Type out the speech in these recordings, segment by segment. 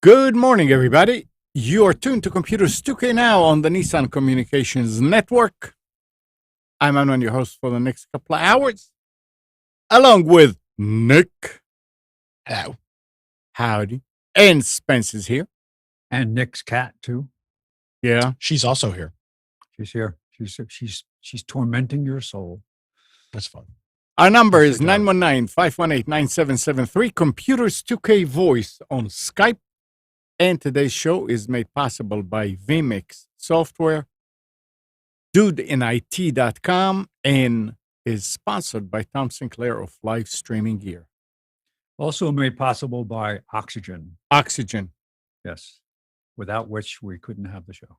Good morning, everybody. You are tuned to Computers 2K now on the Nissan Communications Network. I'm Anon, your host for the next couple of hours, along with Nick. Hello. Howdy. And Spence is here. And Nick's cat too. Yeah. She's also here. She's here. She's tormenting your soul. That's fun. Our number is 919-518-9773, Computers 2K Voice on Skype. And today's show is made possible by vMix Software, dudeinit.com, and is sponsored by Tom Sinclair of Live Streaming Gear. Also made possible by Oxygen. Oxygen. Yes. Without which we couldn't have the show.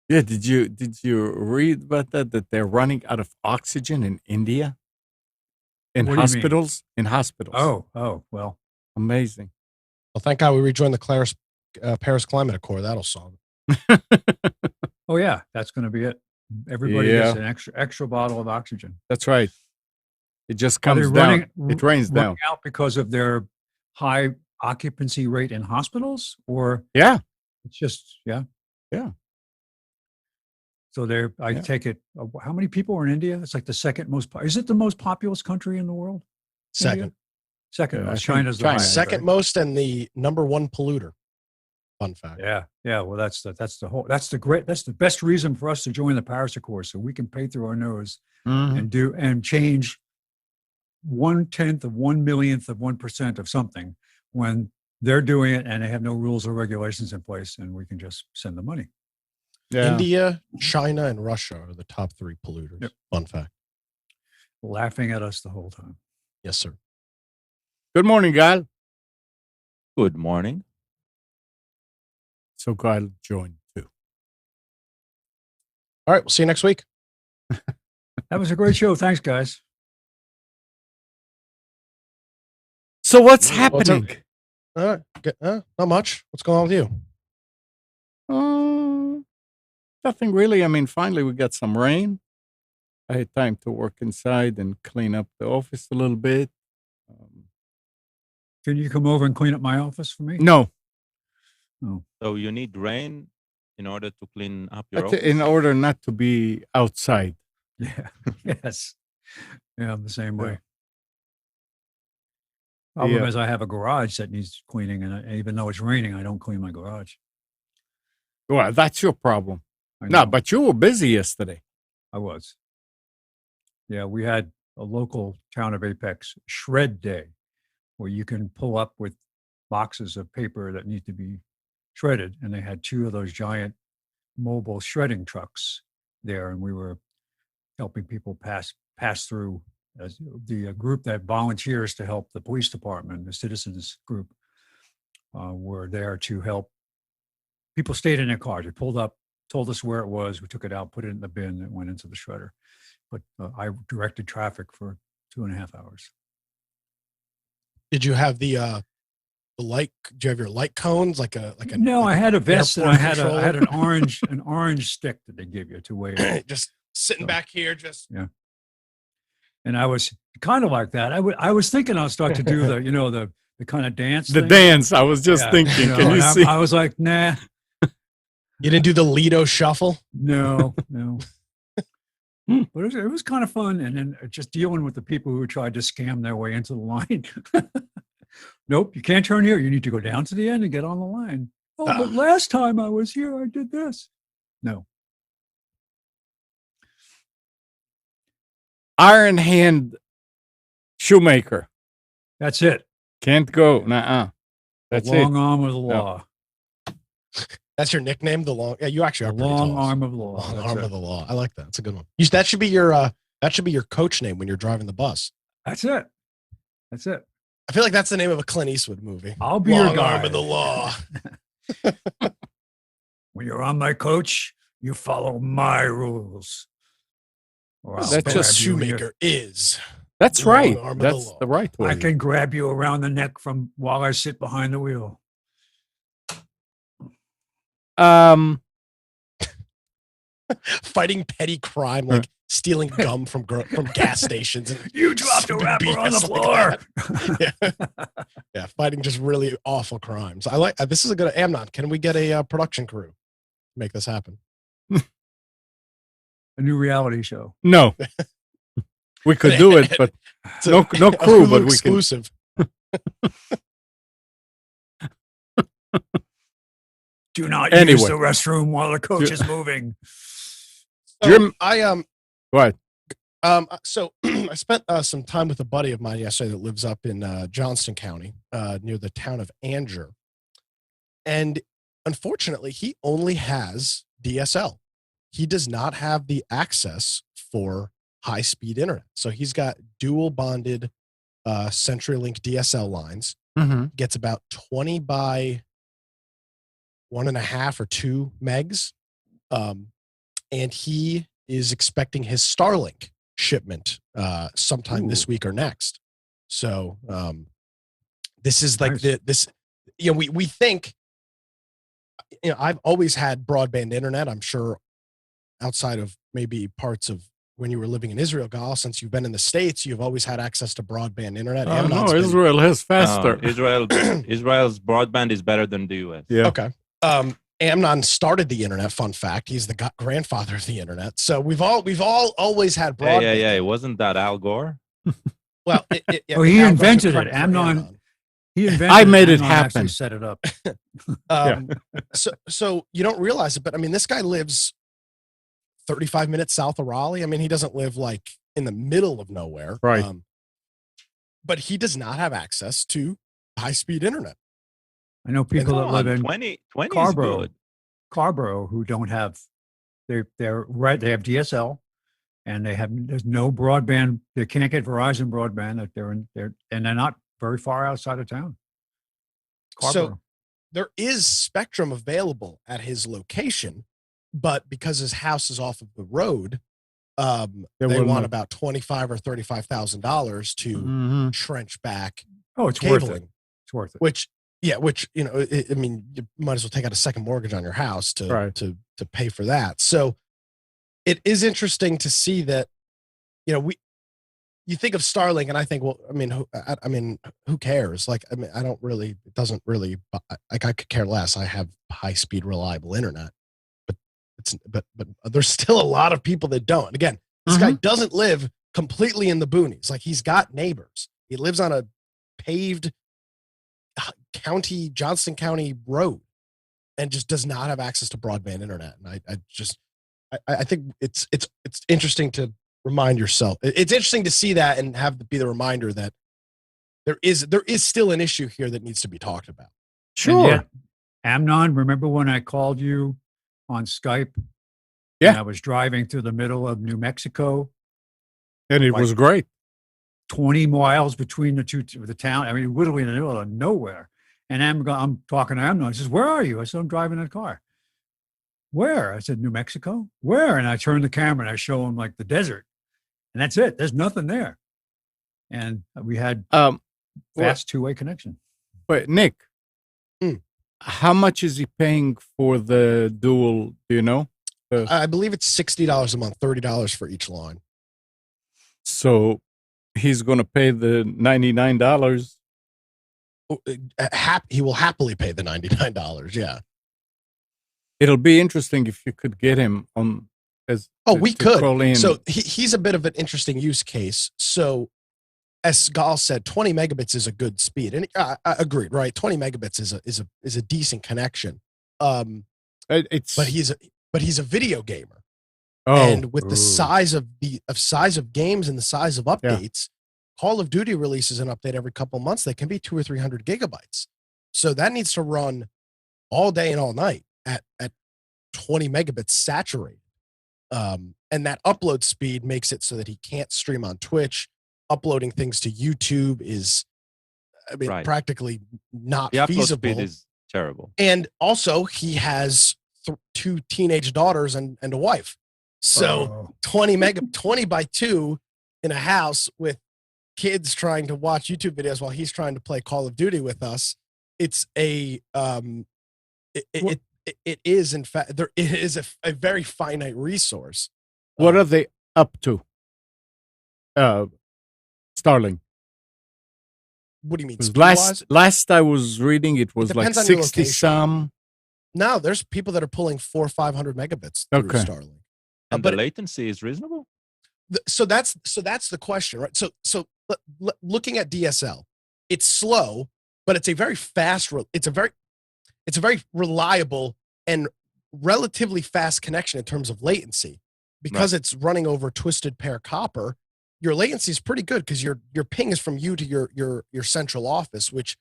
Yeah, did you read about that they're running out of oxygen in India? In hospitals? In hospitals. Oh, well. Amazing. Well, thank God we rejoined the Paris Climate Accord. That'll solve it. Oh, yeah. That's going to be it. Everybody gets an extra bottle of oxygen. That's right. It just comes down. It rains down. Out because of their high occupancy rate in hospitals? Or yeah. It's just, yeah. Yeah. So take it. How many people are in India? It's like the second most. Is it the most populous country in the world? Second. India? Second. Yeah, China's the highest, second right? most and the number one polluter. Fun fact. Yeah. Well, that's the best reason for us to join the Paris Accord, so we can pay through our nose and change 1/10 of 1/1,000,000th of 1% of something when they're doing it and they have no rules or regulations in place, and we can just send the money. Yeah. India, China, and Russia are the top three polluters. Yep. Fun fact. Laughing at us the whole time. Yes, sir. Good morning, Gal. Good morning. So Gal joined too. All right, we'll see you next week. That was a great show. Thanks, guys. So what's happening? Not much. What's going on with you? Nothing really. I mean, finally we got some rain. I had time to work inside and clean up the office a little bit. Can you come over and clean up my office for me? No. Oh. So you need rain in order to clean up your office? In order not to be outside. Yeah. Yes. Yeah, I'm the same way. Problem is I have a garage that needs cleaning, and even though it's raining, I don't clean my garage. Well, that's your problem. No, but you were busy yesterday. I was. Yeah, we had a local town of Apex shred day where you can pull up with boxes of paper that need to be shredded. And they had two of those giant mobile shredding trucks there. And we were helping people pass through as the group that volunteers to help the police department, the citizens group, were there to help. People stayed in their cars. They pulled up, told us where it was. We took it out, put it in the bin, and went into the shredder. But I directed traffic for 2.5 hours. Did you have the light? Do you have your light cones like a? No, I had a vest and I had an orange stick that they give you to wave. Just sitting back here, yeah. And I was kind of like that. I was thinking I'll start to do the kind of dance. The thing. dance. I was just thinking. Can you see? I was like, nah. You didn't do the Lido shuffle? No. But it was kind of fun. And then just dealing with the people who tried to scam their way into the line. Nope, you can't turn here. You need to go down to the end and get on the line. Oh, but last time I was here, I did this. No. Iron hand shoemaker. That's it. Can't go. Nuh-uh. That's the long it. arm of the law. That's your nickname, the long. Yeah, you actually are The pretty long tall. arm of the law. Long That's arm it. of the law. I like that. That's a good one. That should be your coach name when you're driving the bus. That's it. That's it. I feel like that's the name of a Clint Eastwood movie. I'll be Long your guy. arm of the law. When you're on my coach, you follow my rules. Or I'll That's grab just you in your- shoemaker is. That's Long right. arm of the That's law. the right way. I can grab you around the neck from while I sit behind the wheel. Fighting petty crime like stealing gum from gas stations. And You dropped a wrapper on the BS floor. like yeah, fighting just really awful crimes. I like this is a good Amnon. Can we get a production crew to make this happen? A new reality show. No. We could do it, but It's a- no a crew, Hulu but we can. exclusive. Do not Anyway. use the restroom while the coach is moving. So Jim- I What? so I spent some time with a buddy of mine yesterday that lives up in Johnston County, near the town of Anger, and unfortunately, he only has DSL. He does not have the access for high-speed internet. So he's got dual bonded CenturyLink DSL lines. Mm-hmm. Gets about 20 by 1.5 or 2 megs. And he is expecting his Starlink shipment sometime this week or next. So this is like Nice. we think, I've always had broadband internet. I'm sure outside of maybe parts of when you were living in Israel, Gal, since you've been in the States, you've always had access to broadband internet. Oh, Amnon's no, been- Israel has faster. Israel's broadband is better than the US. Yeah. Okay. Amnon started the internet. Fun fact: he's the grandfather of the internet. So we've all always had broadband. Yeah. It wasn't that Al Gore? Well, Oh, he Al Gore's invented credit it. for Amnon- He invented I made it Amnon actually happen. Set it up. So you don't realize it, but I mean, this guy lives 35 minutes south of Raleigh. I mean, he doesn't live like in the middle of nowhere, Right. But he does not have access to high-speed internet. I know people that Come live on, in 20 is Carborough. good. Carborough who don't have they're right. They have DSL, and there's no broadband. They can't get Verizon broadband. That and they're not very far outside of town. So Carborough. there is spectrum available at his location, but because his house is off of the road, they will want not. about $25,000 or $35,000 to Mhm. trench back Oh, it's worth it. cabling. It's worth it. Which I mean, you might as well take out a second mortgage on your house to Right. to pay for that. So it is interesting to see that, you think of Starlink and I think, well, I mean, who cares? Like, I mean, it doesn't really, like, I could care less. I have high speed, reliable internet, but there's still a lot of people that don't. Again, this guy doesn't live completely in the boonies. Like, he's got neighbors. He lives on a paved Johnston County road and just does not have access to broadband internet. And I think it's interesting to remind yourself. It's interesting to see that and have to be the reminder that there is still an issue here that needs to be talked about. And Sure. yet, Amnon, remember when I called you on Skype? Yeah. And I was driving through the middle of New Mexico, And it Like- was great. 20 miles between the town. I mean, literally in the middle of nowhere. And I'm talking to Amnon. He says, "Where are you?" I said, "I'm driving in a car." "Where?" I said, "New Mexico." "Where?" And I turn the camera and I show him like the desert. And that's it. There's nothing there. And we had fast two-way connection. But Nick, how much is he paying for the dual? Do you know? I believe it's $60 a month, $30 for each line. So he's going to pay the $99. He will happily pay the $99. Yeah. It'll be interesting if you could get him on. We to call could. in. So he's a bit of an interesting use case. So as Gal said, 20 megabits is a good speed, and I agreed. Right, 20 megabits is a decent connection. It's But he's a video gamer, And with the Ooh. size of games and the size of updates, Call of Duty releases an update every couple of months that can be 200 or 300 gigabytes. So that needs to run all day and all night at 20 megabits saturated. And that upload speed makes it so that he can't stream on Twitch. Uploading things to YouTube is, Right. practically not The upload feasible. speed is terrible. And also, he has 2 teenage daughters and a wife. So 20 by 2 in a house with kids trying to watch YouTube videos while he's trying to play Call of Duty with us. It's a it is, in fact, there is a very finite resource. What are they up to? Starlink. What do you mean? 'Cause last I was reading, it was like depends on your 60 location. some. No, there's people that are pulling 400 or 500 megabits through Okay. Starlink. And but the latency is reasonable? So that's the question, right? So looking at DSL, it's slow, but it's a very fast. It's a very reliable and relatively fast connection in terms of latency, because it's running over twisted pair copper. Your latency is pretty good because your ping is from you to your central office, which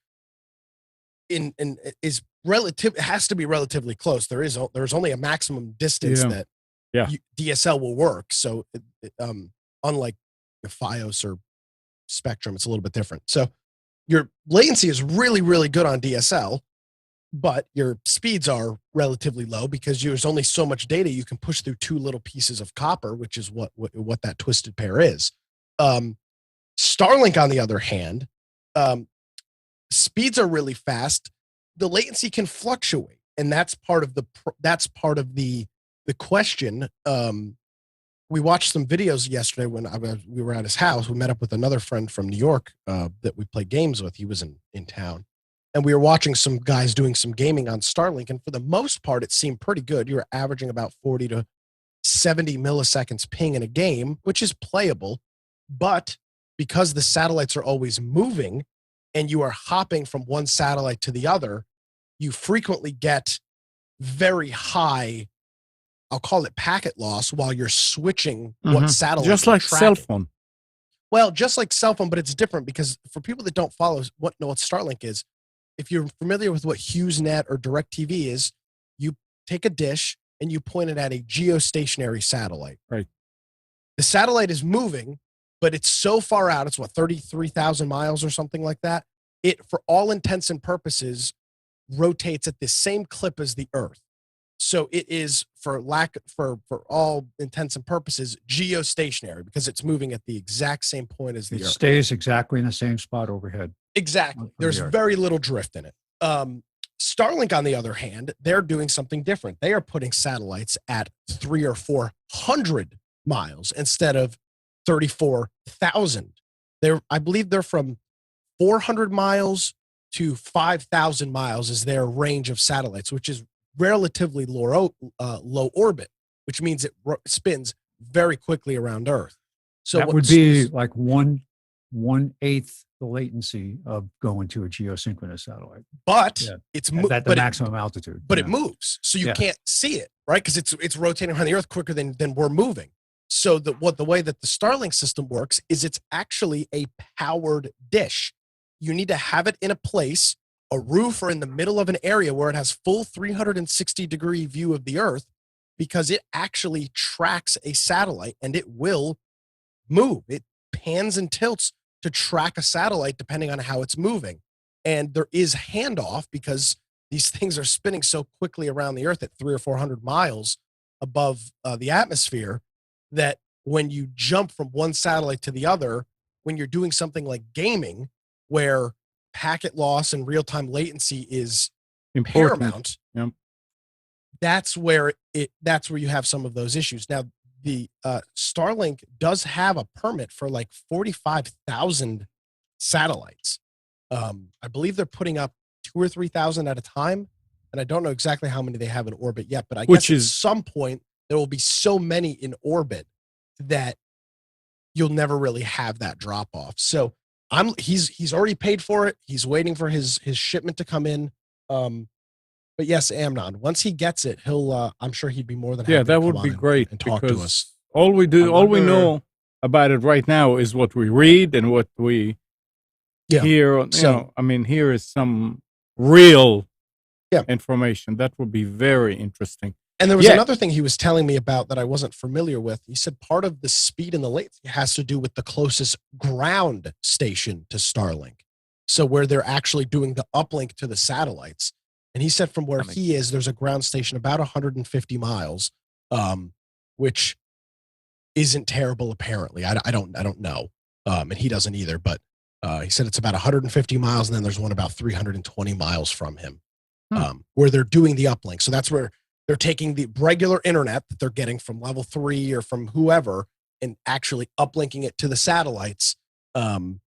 is relative. It has to be relatively close. There's only a maximum distance that DSL will work. So unlike the FiOS or Spectrum, it's a little bit different. So your latency is really, really good on DSL, but your speeds are relatively low because there's only so much data you can push through 2 little pieces of copper, which is what that twisted pair is. Starlink, on the other hand, speeds are really fast. The latency can fluctuate, and that's part of the question. We watched some videos yesterday when we were at his house. We met up with another friend from New York that we play games with. He was in town, and we were watching some guys doing some gaming on Starlink. And for the most part, it seemed pretty good. You were averaging about 40 to 70 milliseconds ping in a game, which is playable. But because the satellites are always moving and you are hopping from one satellite to the other, you frequently get very high, I'll call it packet loss, while you're switching what satellite. Just like cell phone. Well, just like cell phone, but it's different because for people that don't follow what Starlink is, if you're familiar with what HughesNet or DirecTV is, you take a dish and you point it at a geostationary satellite. Right. The satellite is moving, but it's so far out. It's 33,000 miles or something like that. It, for all intents and purposes, rotates at the same clip as the Earth. So it is, for all intents and purposes, geostationary because it's moving at the exact same point as the Earth. It stays exactly in the same spot overhead. Exactly. There's very little drift in it. Starlink, on the other hand, they're doing something different. They are putting satellites at 300 or 400 miles instead of 34,000. I believe they're from 400 miles to 5,000 miles is their range of satellites, which is relatively low orbit, which means it spins very quickly around Earth. So that would be like 1/8 the latency of going to a geosynchronous satellite. But it's at the maximum altitude. But it moves, so you can't see it, right? Because it's rotating around the Earth quicker than we're moving. So the way that the Starlink system works is it's actually a powered dish. You need to have it in a place, a roof, or in the middle of an area where it has full 360-degree view of the Earth, because it actually tracks a satellite and it will move. It pans and tilts to track a satellite depending on how it's moving. And there is handoff because these things are spinning so quickly around the Earth at 300 or 400 miles above the atmosphere that when you jump from one satellite to the other, when you're doing something like gaming, where packet loss and real-time latency is paramount, that's where you have some of those issues. Now, the Starlink does have a permit for like 45,000 satellites. I believe they're putting up 2,000 or 3,000 at a time, and I don't know exactly how many they have in orbit yet, but I guess at some point there will be so many in orbit that you'll never really have that drop off. So he's already paid for it. He's waiting for his shipment to come in. But yes, Amnon, once he gets it, he'll. I'm sure he'd be more than happy. Yeah, that to would come be on great and talk to because us. all we wonder- know about it right now is what we read and what we Yeah. hear. So- I mean, here is some real Yeah. information that would be very interesting. And there was Yeah. another thing he was telling me about that I wasn't familiar with. He said part of the speed and the latency has to do with the closest ground station to Starlink. So where they're actually doing the uplink to the satellites. And he said from where That he is, there's a ground station about 150 miles, which isn't terrible apparently. I don't know. And he doesn't either, but he said it's about 150 miles, and then there's one about 320 miles from him, where they're doing the uplink. So that's where they're taking the regular internet that they're getting from level 3 or from whoever and actually uplinking it to the satellites. And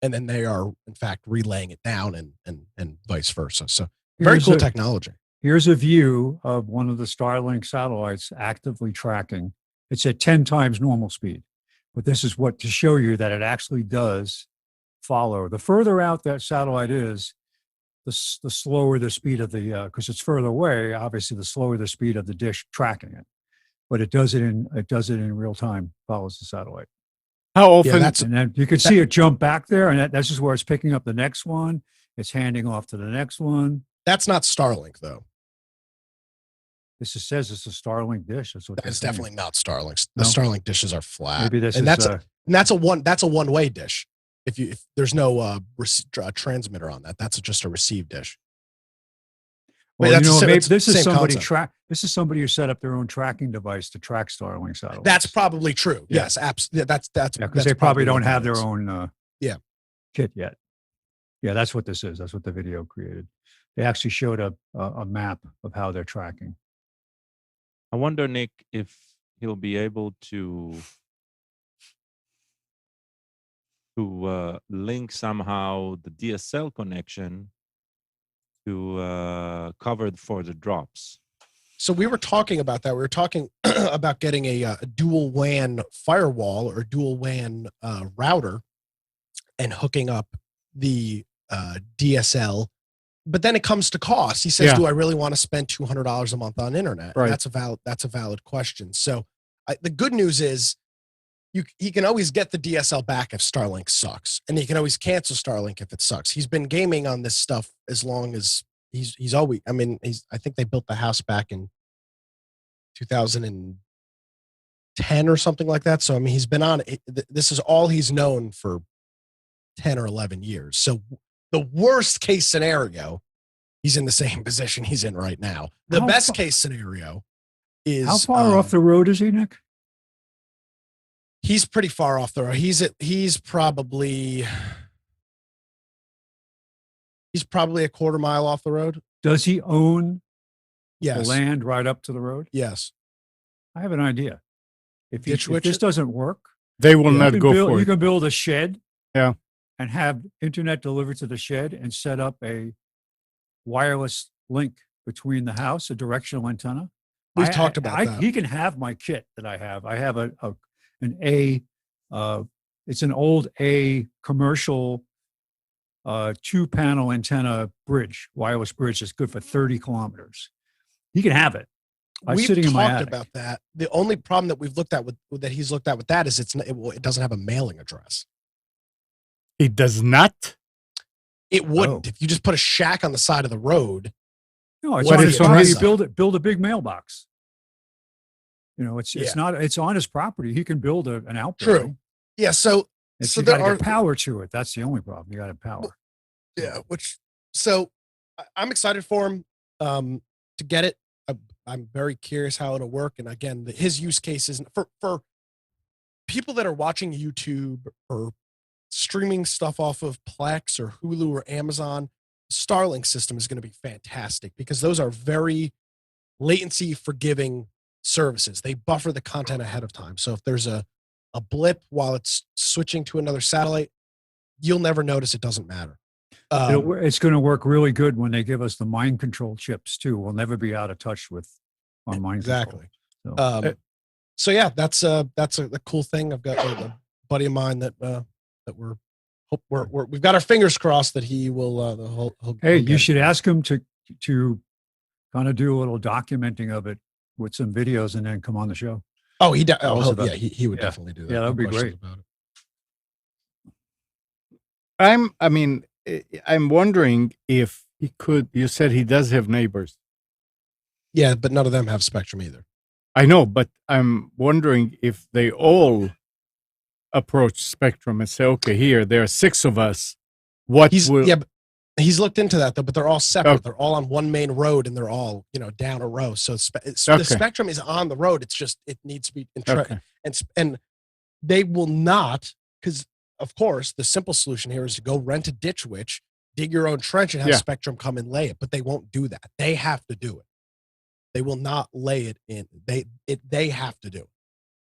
then they are, in fact, relaying it down and vice versa. So very Here's cool a- technology. Here's a view of one of the Starlink satellites actively tracking. It's at 10 times normal speed. But this is what to show you that it actually does follow. The further out that satellite is, the slower the speed of the, because it's further away, obviously the slower the speed of the dish tracking it. But it does it in real time, follows the satellite. How often? And then you can see it jump back there, and that's just where it's picking up the next one. It's handing off to the next one. That's not Starlink, though. Says it's a Starlink dish. That's what That's they're saying. definitely not Starlink. The No? Starlink dishes are flat. Maybe this and is. that's a one-way dish. If there's no transmitter on that, that's just a receive dish. Well, Wait, you know, maybe it's the this is same somebody concept. This is somebody who set up their own tracking device to track Starlink satellites. That's probably true. Yeah. Yes, absolutely. That's because they probably don't what have that their is. own kit yet. Yeah, that's what this is. That's what the video created. They actually showed a map of how they're tracking. I wonder, Nick, if he'll be able to link somehow the DSL connection to cover for the drops. So we were talking about that. We were talking about getting a dual WAN firewall or dual WAN router and hooking up the DSL. But then it comes to cost. He says, Yeah. "Do I really want to spend $200 a month on internet?" Right. And that's a valid question. So the good news is he can always get the DSL back if Starlink sucks, and he can always cancel Starlink if it sucks. He's been gaming on this stuff as long as he's always. I mean, I think they built the house back in 2010 or something like that. So I mean, he's been on it. This is all he's known for 10 or 11 years. So the worst case scenario, he's in the same position he's in right now. The How best far- case scenario is How far off the road is he, Nick? He's pretty far off the road. He's probably a quarter mile off the road. Does he own Yes. the land right up to the road? Yes. I have an idea. If Ditch this witch doesn't work, They will Yeah. not go for you it. can build a shed. Yeah. And have internet delivered to the shed and set up a wireless link between the house, a directional antenna. We've talked about that. He can have my kit that I have. I have it's an old commercial 2-panel antenna bridge, wireless bridge that's good for 30 kilometers. He can have it. We've sitting in my talked attic. about that. The only problem that we've looked at he's looked at with that is it doesn't have a mailing address. It does not. It wouldn't. Oh. If you just put a shack on the side of the road. No, it's What on is his on property. his- Build a big mailbox. You know, it's Yeah. not. It's on his property. He can build an True. outbuilding. Yeah. So It's, So you there got to are- get power to it. That's the only problem. You got to have power. yeah, I'm excited for him to get it. I'm very curious how it'll work. And again, his use case is for people that are watching YouTube or streaming stuff off of Plex or Hulu or Amazon. Starlink system is going to be fantastic because those are very latency forgiving services. They buffer the content ahead of time. So if there's a blip while it's switching to another satellite, you'll never notice. It doesn't matter. It's going to work really good when they give us the mind control chips too. We'll never be out of touch with our mind exactly. control. So yeah, that's a cool thing. I've got a buddy of mine that we've got our fingers crossed that he will. Hey, he'll get you it. should ask him to kind of do a little documenting of it with some videos and then come on the show. Oh, he Also the- he would yeah. definitely do that. Yeah, that would No be questions great. about it. I'm wondering if he could. You said he does have neighbors. Yeah, but none of them have Spectrum either. I know, but I'm wondering if they all approach Spectrum and say, "Okay, here there are 6 of us. What will?" But he's looked into that though. But they're all separate. Okay. They're all on one main road, and they're all down a row. So Okay. the Spectrum is on the road. It's just it needs to be Okay. and they will not, because of course the simple solution here is to go rent a ditch witch, dig your own trench, and have Yeah. Spectrum come and lay it. But they won't do that. They have to do it. They will not lay it in. They have to do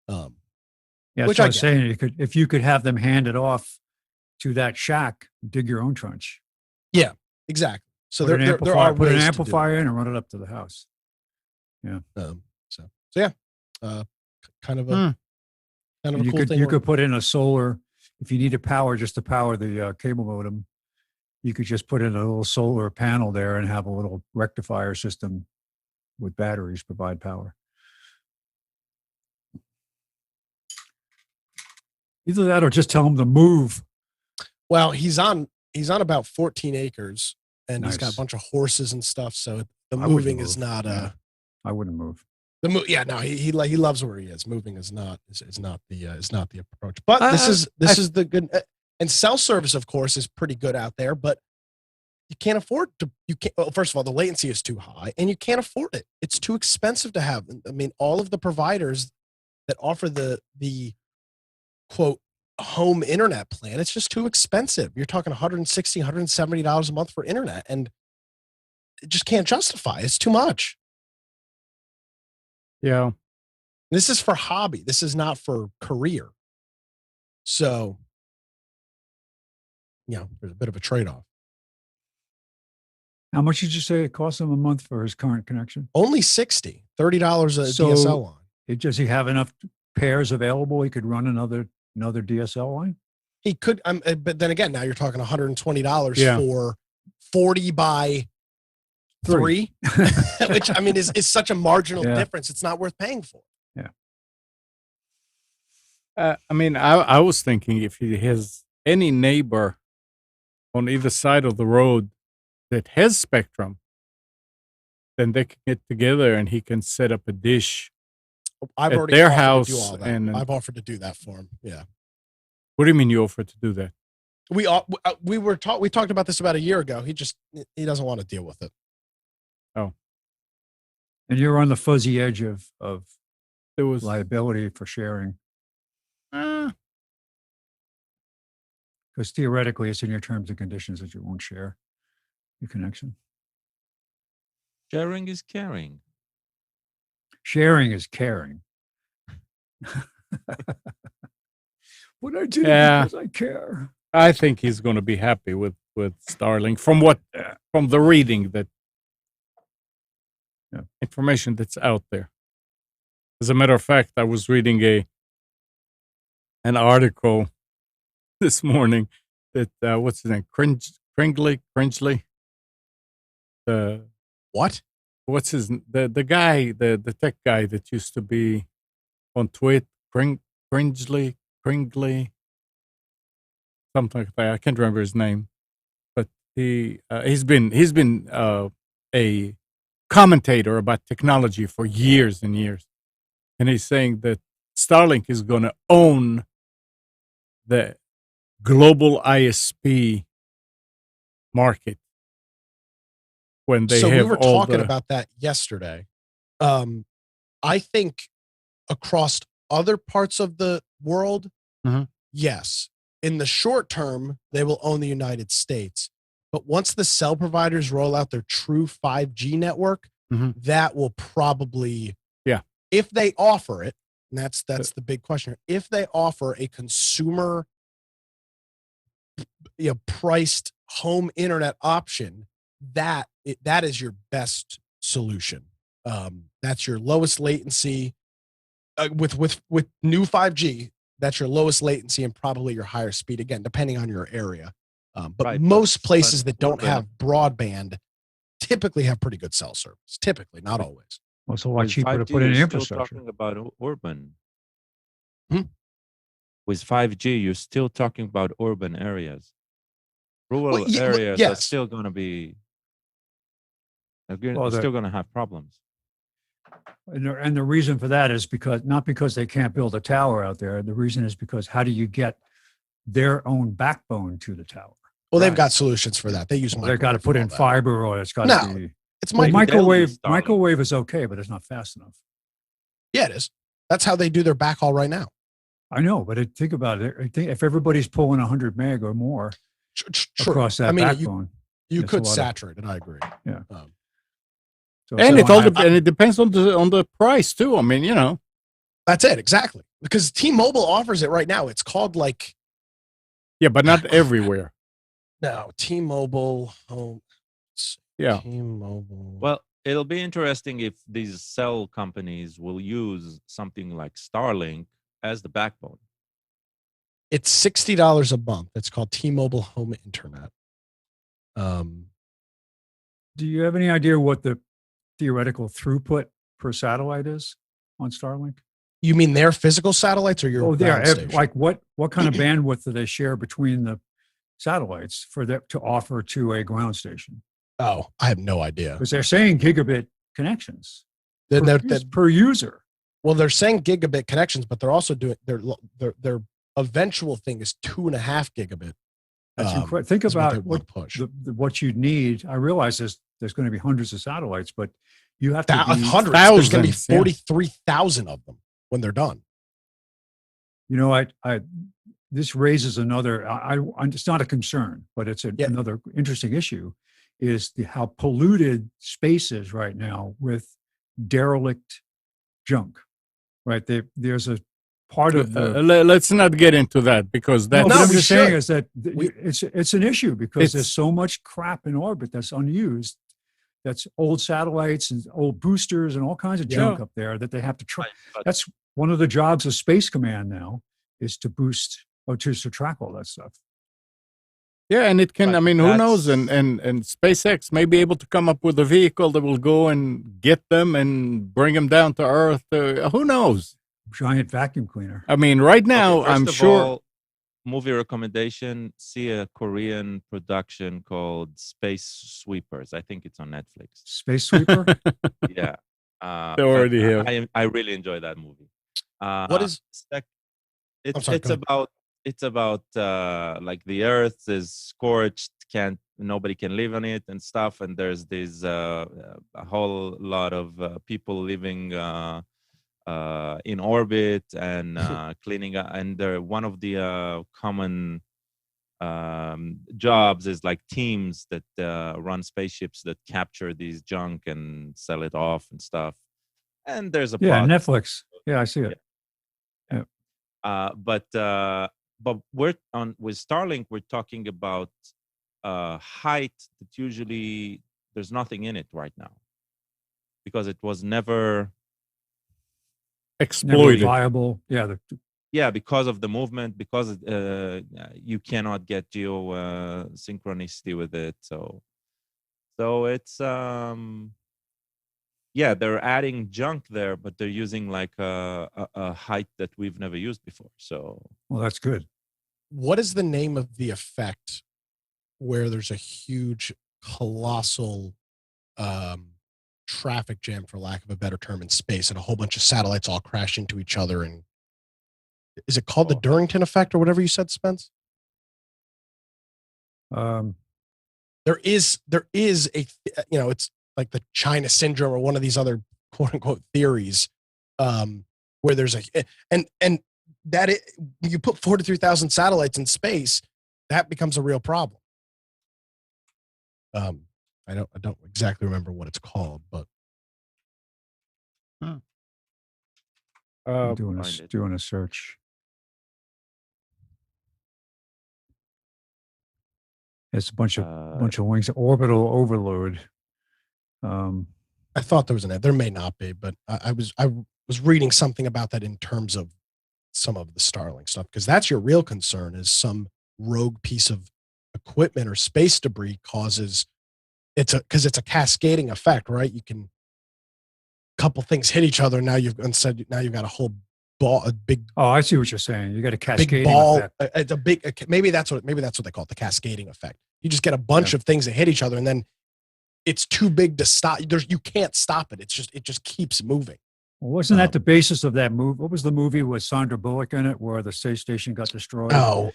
it. Yeah, Which so I I was get. saying if you could have them hand it off to that shack, dig your own trench. Exactly. So Put there are put an ways to do it. amplifier in and run it up to the house. So yeah, kind of a You cool could thing. you we're- could put in a solar if you needed power just to power the cable modem. You could just put in a little solar panel there and have a little rectifier system with batteries provide power. Either that or just tell them to move. Well, he's on about 14 acres, and he's got Nice. a bunch of horses and stuff. So the I wouldn't moving is move. not Yeah. I wouldn't move. Yeah, no, he loves where he is. Moving is not the approach. But this is the good, and cell service, of course, is pretty good out there. But you can't afford to. Well, first of all, the latency is too high, and you can't afford it. It's too expensive to have. I mean, all of the providers that offer the quote home internet plan, it's just too expensive. You're talking $160, $170 a month for internet, and it just can't justify. It's too much. Yeah. This is for hobby. This is not for career. So, there's a bit of a trade-off. How much did you say it costs him a month for his current connection? Only $60 a So- DSL line. Does he have enough pairs available? He could run another DSL line. He could, but then again, now you're talking $120 Yeah. for 40 by 3, which I mean is such a marginal Yeah. difference. It's not worth paying for. I was thinking if he has any neighbor on either side of the road that has Spectrum, then they can get together and he can set up a dish. I've At already their offered to house do all that. and- I've offered to do that for him. Yeah. What do you mean you offered to do that? We talked about this about a year ago. He doesn't want to deal with it. And you're on the fuzzy edge of There was liability for sharing uh, because theoretically it's in your terms and conditions that you won't share your connection. Sharing is caring. Sharing is caring. What I do Yeah. because I care. I think he's going to be happy with Starlink from the reading that information that's out there. As a matter of fact, I was reading an article this morning that what's his name, Cringely. What? What's the guy, the tech guy that used to be on Twitter, Cringely, something like that. I can't remember his name, but he's been a commentator about technology for years and years, and he's saying that Starlink is going to own the global ISP market when they So have we were all talking the, about that yesterday. I think across other parts of the world, Mhm. yes. In the short term, they will own the United States. But once the cell providers roll out their true 5G network, Mhm. that will probably, Yeah. if they offer it, and that's the big question here, if they offer a consumer priced home internet option, that is your best solution. That's your lowest latency with new 5G. That's your lowest latency and probably your higher speed, again, depending on your area. But Right, most but places that don't we're gonna- have broadband, typically have pretty good cell service. Typically, not always. Well, it's a lot With cheaper to 5G, put in you're still infrastructure. talking about urban. Hmm? With 5G, you're still talking about urban areas. Rural Well, areas are yes. still going to be. They're Well, still going to have problems. And the reason for that is not because they can't build a tower out there. The reason is because how do you get their own backbone to the tower? Well, they've Right. got solutions for that. They use They've got to microwave put and in all that. fiber, or it's got to No, be. It's Well, microwave. Starlink. microwave is okay, but it's not fast enough. Yeah, it is. That's how they do their backhaul right now. I know, but think about it. I think if everybody's pulling 100 meg or more True. across that I mean, backbone, you it's a could lot of- saturate it. I agree. Yeah. So And it I- all and it depends on the price too. I mean, that's it exactly, because T-Mobile offers it right now. It's called like yeah, but not everywhere. no T-Mobile home. Yeah. T-Mobile. Well, it'll be interesting if these cell companies will use something like Starlink as the backbone. It's $60 a month. It's called T-Mobile Home Internet. Do you have any idea what the theoretical throughput per satellite is on Starlink? You mean their physical satellites or your ground station? Like what kind of bandwidth do they share between the satellites for that to offer to a ground station? Oh, I have no idea. Because they're saying gigabit connections They're- per user. well, they're saying gigabit connections, but they're also doing their eventual thing is 2.5 gigabit. That's incredible. Think is what they about want to push. what you need. I realize there's going to be hundreds of satellites, but you have to be, Hundreds. There's going to be thousands, yeah. 43,000 of them when they're done. you know, this raises another, it's not a concern, but it's another interesting issue, is how polluted space is right now with derelict junk, right? There's a part of the... let's not get into that, because that's... No, what I'm we just saying should. is that it's an issue because there's It's- so much crap in orbit that's unused. That's old satellites and old boosters and all kinds of junk up there that they have to try. Right, but- That's one of the jobs of Space Command now, is to boost or to track all that stuff. Yeah, and it can, But I mean, who knows? that's- And SpaceX may be able to come up with a vehicle that will go and get them and bring them down to Earth. Who knows? Giant vacuum cleaner. I mean, right now, Okay, I'm first of sure... all, movie recommendation: see a Korean production called Space Sweepers. I think it's on Netflix. Space Sweeper? Yeah, They already but have. I really enjoy that movie. What is- It's sorry, go ahead. it's about like the Earth is scorched, nobody can live on it and stuff, and there's this a whole lot of people living in orbit and cleaning up, and one of the common jobs is like teams that run spaceships that capture these junk and sell it off and stuff. And there's a Yeah, plot. Netflix. Yeah, I see it. But we're on with Starlink. We're talking about height that usually there's nothing in it right now, because it was never Never Exploited. viable. Yeah, because of the movement, because you cannot get geo synchronicity with it. So it's they're adding junk there, but they're using like a height that we've never used before. So well, that's good. What is the name of the effect where there's a huge, colossal traffic jam, for lack of a better term, in space, and a whole bunch of satellites all crash into each other? And is it called the Durrington effect or whatever you said, Spence? There is a, it's like the China syndrome or one of these other quote unquote theories, where there's and that you put 43,000 satellites in space, that becomes a real problem. I don't exactly remember what it's called, but I'm doing find it. doing a search. It's a bunch of wings. Orbital overload. I thought there was there may not be, but I was reading something about that in terms of some of the Starlink stuff, because that's your real concern, is some rogue piece of equipment or space debris causes it's a cascading effect, right? You can couple things hit each other. Now you've got a whole ball, a big. Oh, I see what you're saying. You got a cascading big ball. effect. It's a big. Maybe that's what they call it, the cascading effect. You just get a bunch of things that hit each other, and then it's too big to stop. You can't stop it. It just keeps moving. Well, wasn't that the basis of that movie? What was the movie with Sandra Bullock in it, where the space station got destroyed? Oh,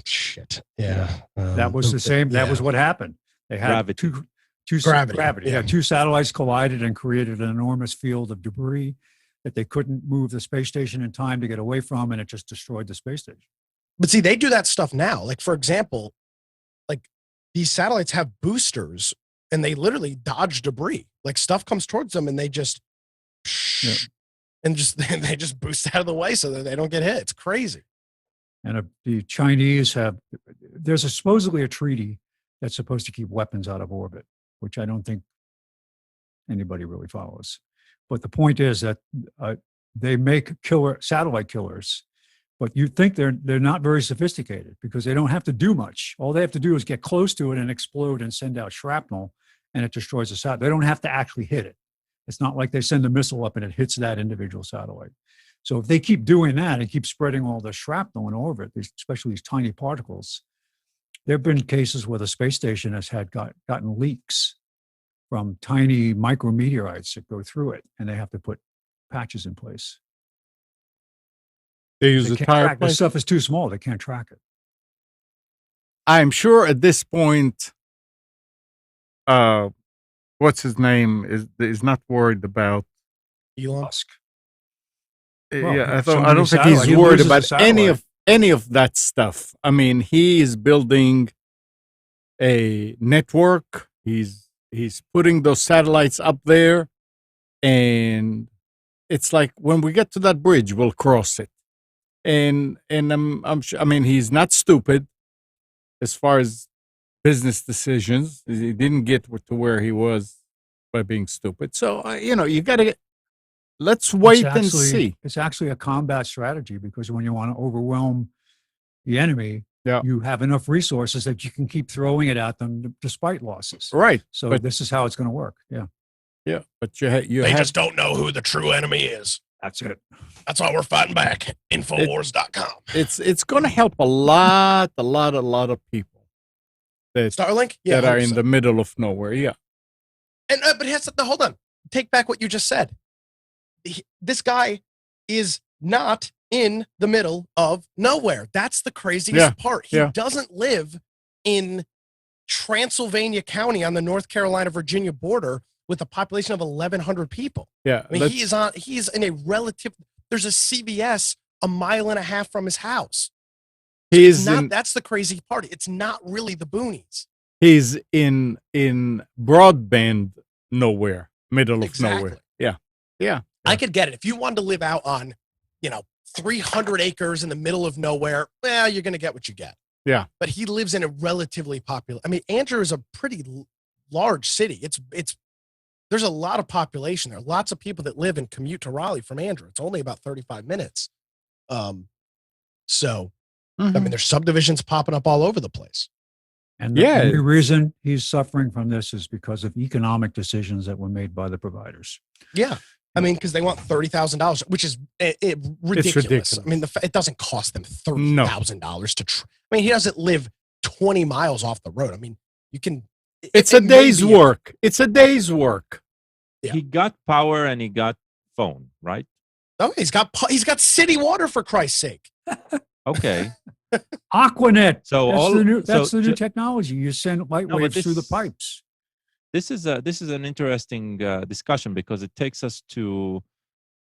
shit. Yeah. That was the same. That was what happened. They had Gravity. gravity. Yeah, two satellites collided and created an enormous field of debris that they couldn't move the space station in time to get away from, and it just destroyed the space station. But see, they do that stuff now. Like, for example, like these satellites have boosters, and they literally dodge debris. Like, stuff comes towards them, and they just they just boost out of the way so that they don't get hit. It's crazy. And the Chinese there's supposedly a treaty that's supposed to keep weapons out of orbit, which I don't think anybody really follows. But the point is that they make satellite killers, but you think they're not very sophisticated because they don't have to do much. All they have to do is get close to it and explode and send out shrapnel, and it destroys the satellite. They don't have to actually hit it. It's not like they send a missile up and it hits that individual satellite. So if they keep doing that and keep spreading all the shrapnel in orbit, especially these tiny particles, there have been cases where the space station has gotten leaks from tiny micrometeorites that go through it, and they have to put patches in place. They use the stuff is too small; they can't track it. I'm sure at this point, what's his name is not worried about Elon Musk. I don't think he's worried about any of that stuff. I mean, he is building a network. He's putting those satellites up there, and it's like when we get to that bridge, we'll cross it. And I'm sure. I mean, he's not stupid as far as business decisions. He didn't get to where he was by being stupid. So you got to get. Let's wait and see. It's actually a combat strategy, because when you want to overwhelm the enemy, you have enough resources that you can keep throwing it at them despite losses. Right. So this is how it's going to work. Yeah. Yeah. But they just don't know who the true enemy is. That's it. That's why we're fighting back. Infowars.com. It's going to help a lot of people. Starlink? That are in the middle of nowhere. Yeah. And but hold on. Take back what you just said. This guy is not in the middle of nowhere. That's the craziest part. He doesn't live in Transylvania County on the North Carolina-Virginia border with a population of 1,100 people. Yeah. I mean, he's in a relative, there's a CVS a mile and a half from his house. That's the crazy part. It's not really the boonies. He's in broadband nowhere, middle of nowhere. Yeah. Yeah. I could get it. If you wanted to live out on, 300 acres in the middle of nowhere, well, you're going to get what you get. Yeah. But he lives in a relatively popular. I mean, Andrew is a pretty large city. There's a lot of population there. Lots of people that live and commute to Raleigh from Andrew. It's only about 35 minutes. So, I mean, there's subdivisions popping up all over the place. And the only reason he's suffering from this is because of economic decisions that were made by the providers. Yeah. I mean, because they want $30,000, which is ridiculous. It's ridiculous. I mean, it doesn't cost them $30,000 to. I mean, he doesn't live 20 miles off the road. I mean, you can. It's a day's work. It's a day's work. Yeah. He got power and he got phone, right? Oh, he's got city water, for Christ's sake. Okay. Aquanet. So that's the new technology. You send light waves through the pipes. This is an interesting discussion, because it takes us to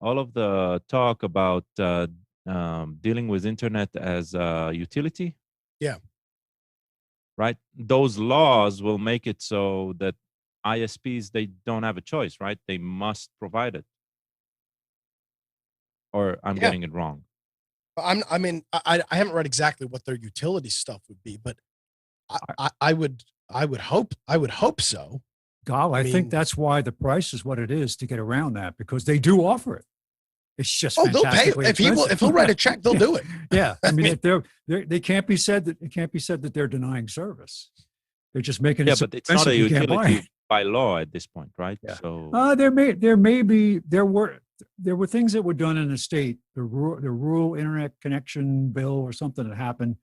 all of the talk about dealing with internet as a utility. Yeah. Right. Those laws will make it so that ISPs, they don't have a choice, right? They must provide it. Or I'm getting it wrong. I haven't read exactly what their utility stuff would be, but I would hope so. I think that's why the price is what it is, to get around that, because they do offer it. It's just they'll pay if he'll write a check, they'll do it. Yeah, I mean, they can't be said that they're denying service. They're just making Yeah, it so but it's not a expensive you can't buy utility it. by law at this point, right? Yeah. So There were things that were done in the state, the rural internet connection bill or something that happened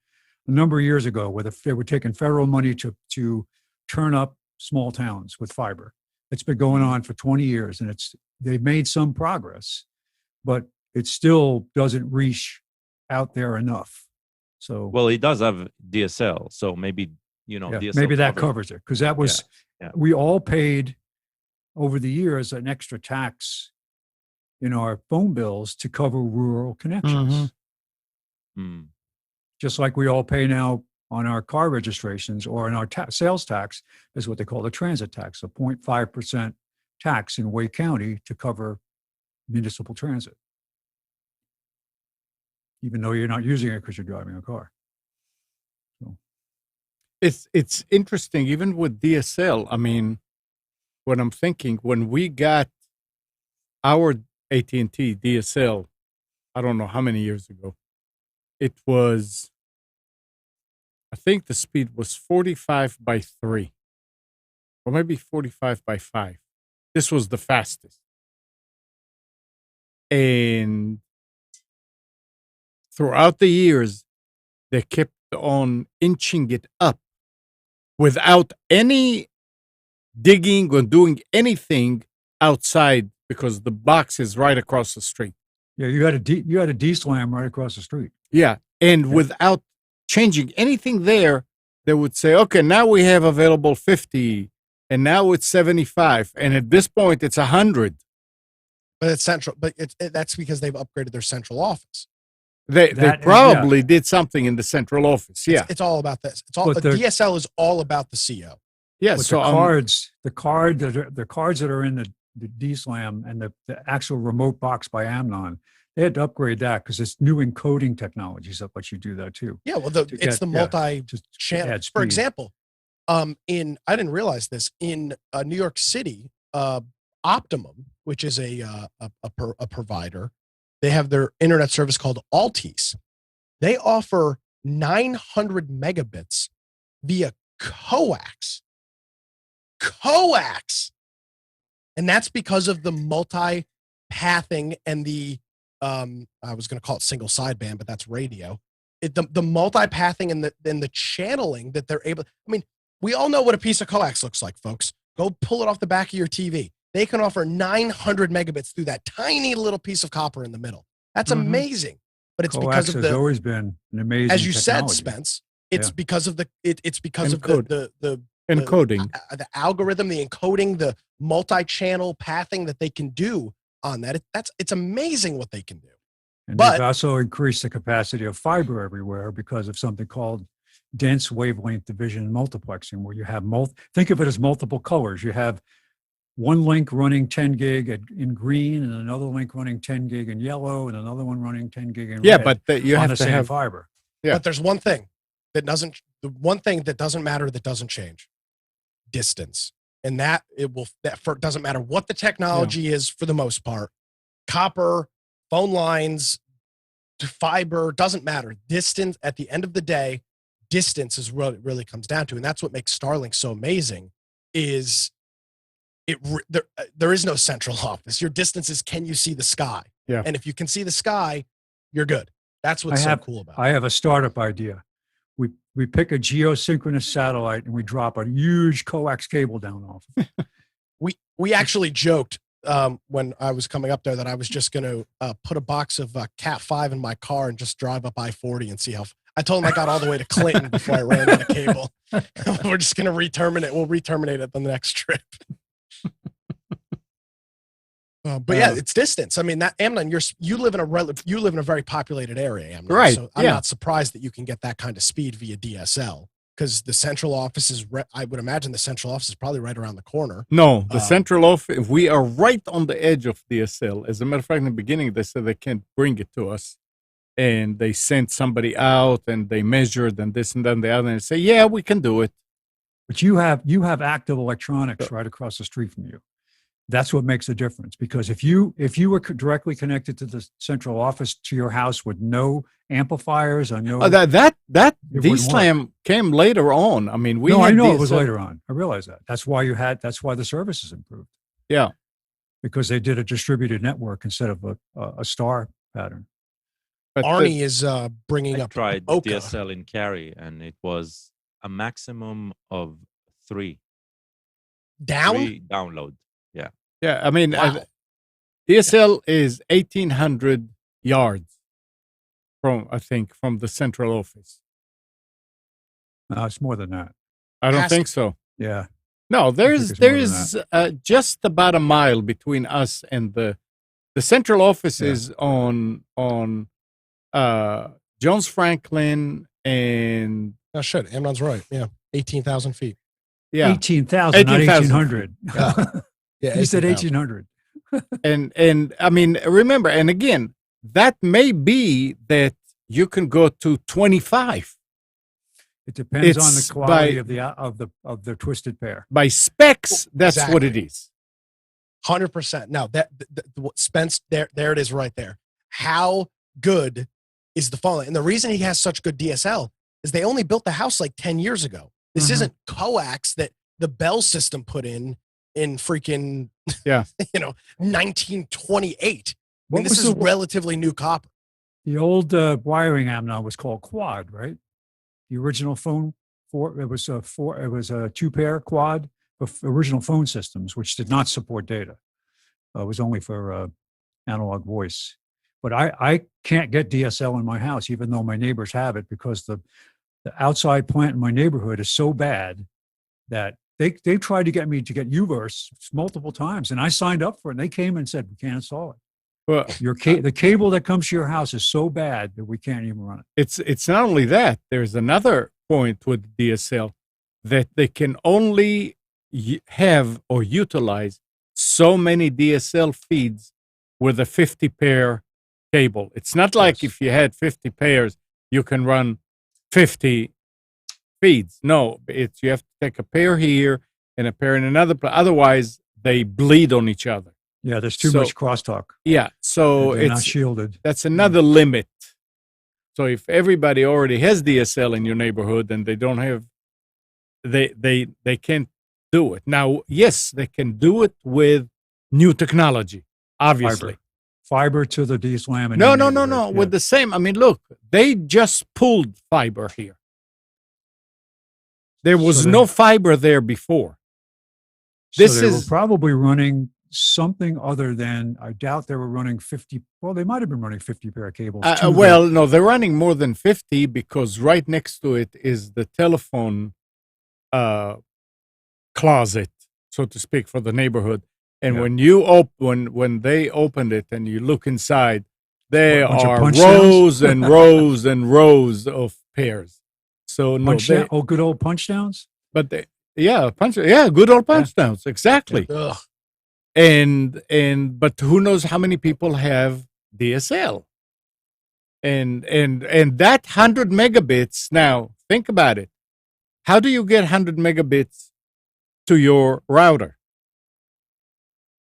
a number of years ago, where they were taking federal money to turn up small towns with fiber. It's been going on for 20 years, and they've made some progress, but it still doesn't reach out there enough. So well, it does have DSL, so maybe DSL maybe that covers it, because that was we all paid over the years an extra tax in our phone bills to cover rural connections. Mm. Just like we all pay now on our car registrations or in our sales tax is what they call the transit tax, a 0.5% tax in Wake County to cover municipal transit, even though you're not using it because you're driving a car. So It's interesting, even with DSL. I mean, what I'm thinking, when we got our AT&T DSL, I don't know how many years ago, it was, I think the speed was 45 by 3, or maybe 45 by 5. This was the fastest. And throughout the years, they kept on inching it up without any digging or doing anything outside, because the box is right across the street. yeah, you had a D-Slam right across the street. Yeah. And without changing anything there, they would say, okay, now we have available 50, and now it's 75. And at this point, it's 100. But it's central. But that's because they've upgraded their central office. They probably did something in the central office. Yeah. It's all about this. It's all. DSL is all about the CO. Yeah. But So the cards that are in the D-Slam and the actual remote box by Amnon, they had to upgrade that because it's new encoding technologies that let you do that too. Yeah, well, it's the multi-channel. For example, I didn't realize this, in New York City, Optimum, which is a provider, they have their internet service called Altice. They offer 900 megabits via coax. And that's because of the multi-pathing and the I was going to call it single sideband, but that's radio. The multi-pathing and the channeling that they're able. I mean, we all know what a piece of coax looks like, folks. Go pull it off the back of your TV. They can offer 900 megabits through that tiny little piece of copper in the middle. That's amazing. But it's coax because of has always been an amazing. As you technology. said, Spence, it's because of the encoding, the algorithm, the encoding, the multi-channel pathing that they can do on that. It's amazing what they can do. And they've also increased the capacity of fiber everywhere because of something called dense wavelength division multiplexing, where you have think of it as multiple colors. You have one link running 10 gig in green, and another link running 10 gig in yellow, and another one running 10 gig in red. But you have the to same have fiber. Yeah. But there's one thing that doesn't matter, that doesn't change: distance. And doesn't matter what the technology is, for the most part. Copper, phone lines, fiber, doesn't matter. Distance, at the end of the day, distance is what it really comes down to. And that's what makes Starlink so amazing, is there is no central office. Your distance is, can you see the sky? Yeah. And if you can see the sky, you're good. That's what's so cool about it. I have a startup idea. We pick a geosynchronous satellite and we drop a huge coax cable down off of it. We actually joked when I was coming up there that I was just going to put a box of Cat 5 in my car and just drive up I-40 and see how. I told him I got all the way to Clinton before I ran out of cable. We're just going to re-terminate. We'll re-terminate it on the next trip. But yeah, it's distance. I mean, that Amnon, you live in a very populated area, Amnon. Right. So I'm not surprised that you can get that kind of speed via DSL, because the central office is. I would imagine the central office is probably right around the corner. No, the central office. We are right on the edge of DSL. As a matter of fact, in the beginning, they said they can't bring it to us, and they sent somebody out and they measured and this and that and the other, and say, yeah, we can do it. But you have active electronics right across the street from you. That's what makes a difference. Because if you were directly connected to the central office to your house with no amplifiers or no, that it wouldn't DSLAM came later on. I mean, we no, I had know it was DSL later on. I realize that. That's why the services improved. Yeah. Because they did a distributed network instead of a star pattern. But Arnie is bringing I up tried Oka. DSL in Cary, and it was a maximum of 3 Down? download. yeah, I mean, Wow. DSL is 1,800 yards from the central office. No, it's more than that. I don't Has think to- so. Yeah. No, think it's more than there's just about a mile between us and the central office Yeah. is on Jones Franklin and Oh, shit. Amnon's right. Yeah. 18,000 feet. yeah, 18,000, not 18,000. 1800. Yeah. You said 18,000. 1800. and I mean, remember, and again, that may be that you can go to 25 It depends on It's the quality by- of the twisted pair. by specs. That's what it Exactly. is. 100%. No, what Spence, there it is right there. How good is the phone? And the reason he has such good DSL is they only built the house like 10 years ago. This Mhm. isn't coax that the Bell system put in freaking, Yeah. 1928. I What mean, this was is the- relatively new copper. The old wiring Amnon was called quad, right? The original phone it was a 2-pair quad of original phone systems, which did not support data. It was only for analog voice. But I can't get DSL in my house, even though my neighbors have it, because the outside plant in my neighborhood is so bad that they tried to get me to get Uverse multiple times, and I signed up for it. And they came and said, we can't install it. Well, The cable that comes to your house is so bad that we can't even run it. it's not only that. There's another point with DSL that they can only have or utilize so many DSL feeds with a 50 pair cable. It's not like Yes. if you had 50 pairs, you can run 50 feeds. No, it's you have to take a pair here and a pair in another. Otherwise, they bleed on each other. Yeah, there's too So- much crosstalk. Yeah, so They're not it's shielded. that's another limit. So if everybody already has DSL in your neighborhood and they don't have, they can't do it. Now, yes, they can do it with new technology, obviously. Fiber to the DSLAM. No. With the same, I mean, look, they just pulled fiber here. There was So no fiber there before. This This they is were probably running something other than, I doubt they were running 50. Well, they might have been running 50 pair of cables. to the- well, no, they're running more than 50 because right next to it is the telephone closet, so to speak, for the neighborhood. And Yeah. when you when they opened it and you look inside, there Bunch of are punch rows and rows and rows of pairs. So no, punch down, good old punch downs. but they, good old punch downs, exactly. Ugh. And but who knows how many people have DSL? And that 100 megabits. Now think about it. How do you get 100 megabits to your router?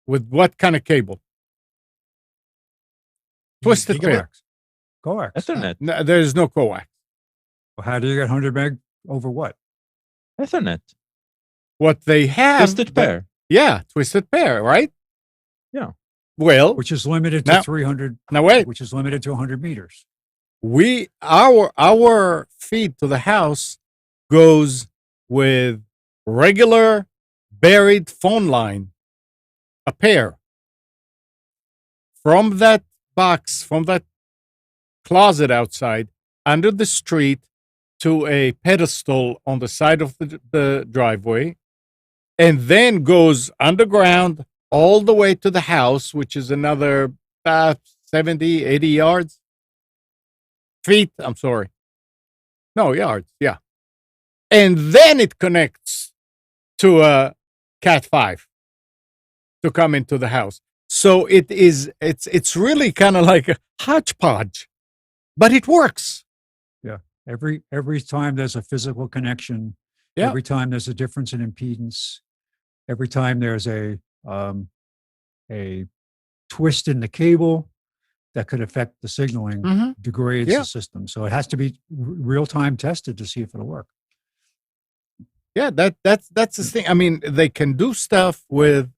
With what kind of cable? Twisted Gigabit? pair. Coax. Ethernet. No, there's no coax. Well, how do you get 100 meg over what? Ethernet. What they have, Twisted pair. Yeah, twisted pair, right? Yeah. Well, Which is limited to Now- 300, now wait. which is limited to 100 meters. Our feed to the house goes with regular buried phone line, a pair. From that box, from that closet outside, under the street to a pedestal on the side of the driveway, and then goes underground all the way to the house, which is another 70, 80 yards. Feet, I'm sorry. No, yards, yeah. And then it connects to a Cat 5 to come into the house. So it's really kind of like a hodgepodge, but it works. Every time there's a physical connection, Yeah. every time there's a difference in impedance, every time there's a a twist in the cable that could affect the signaling, Mhm. degrades Yeah. the system. So it has to be real time tested to see if it'll work. Yeah, that's the thing. I mean, they can do stuff with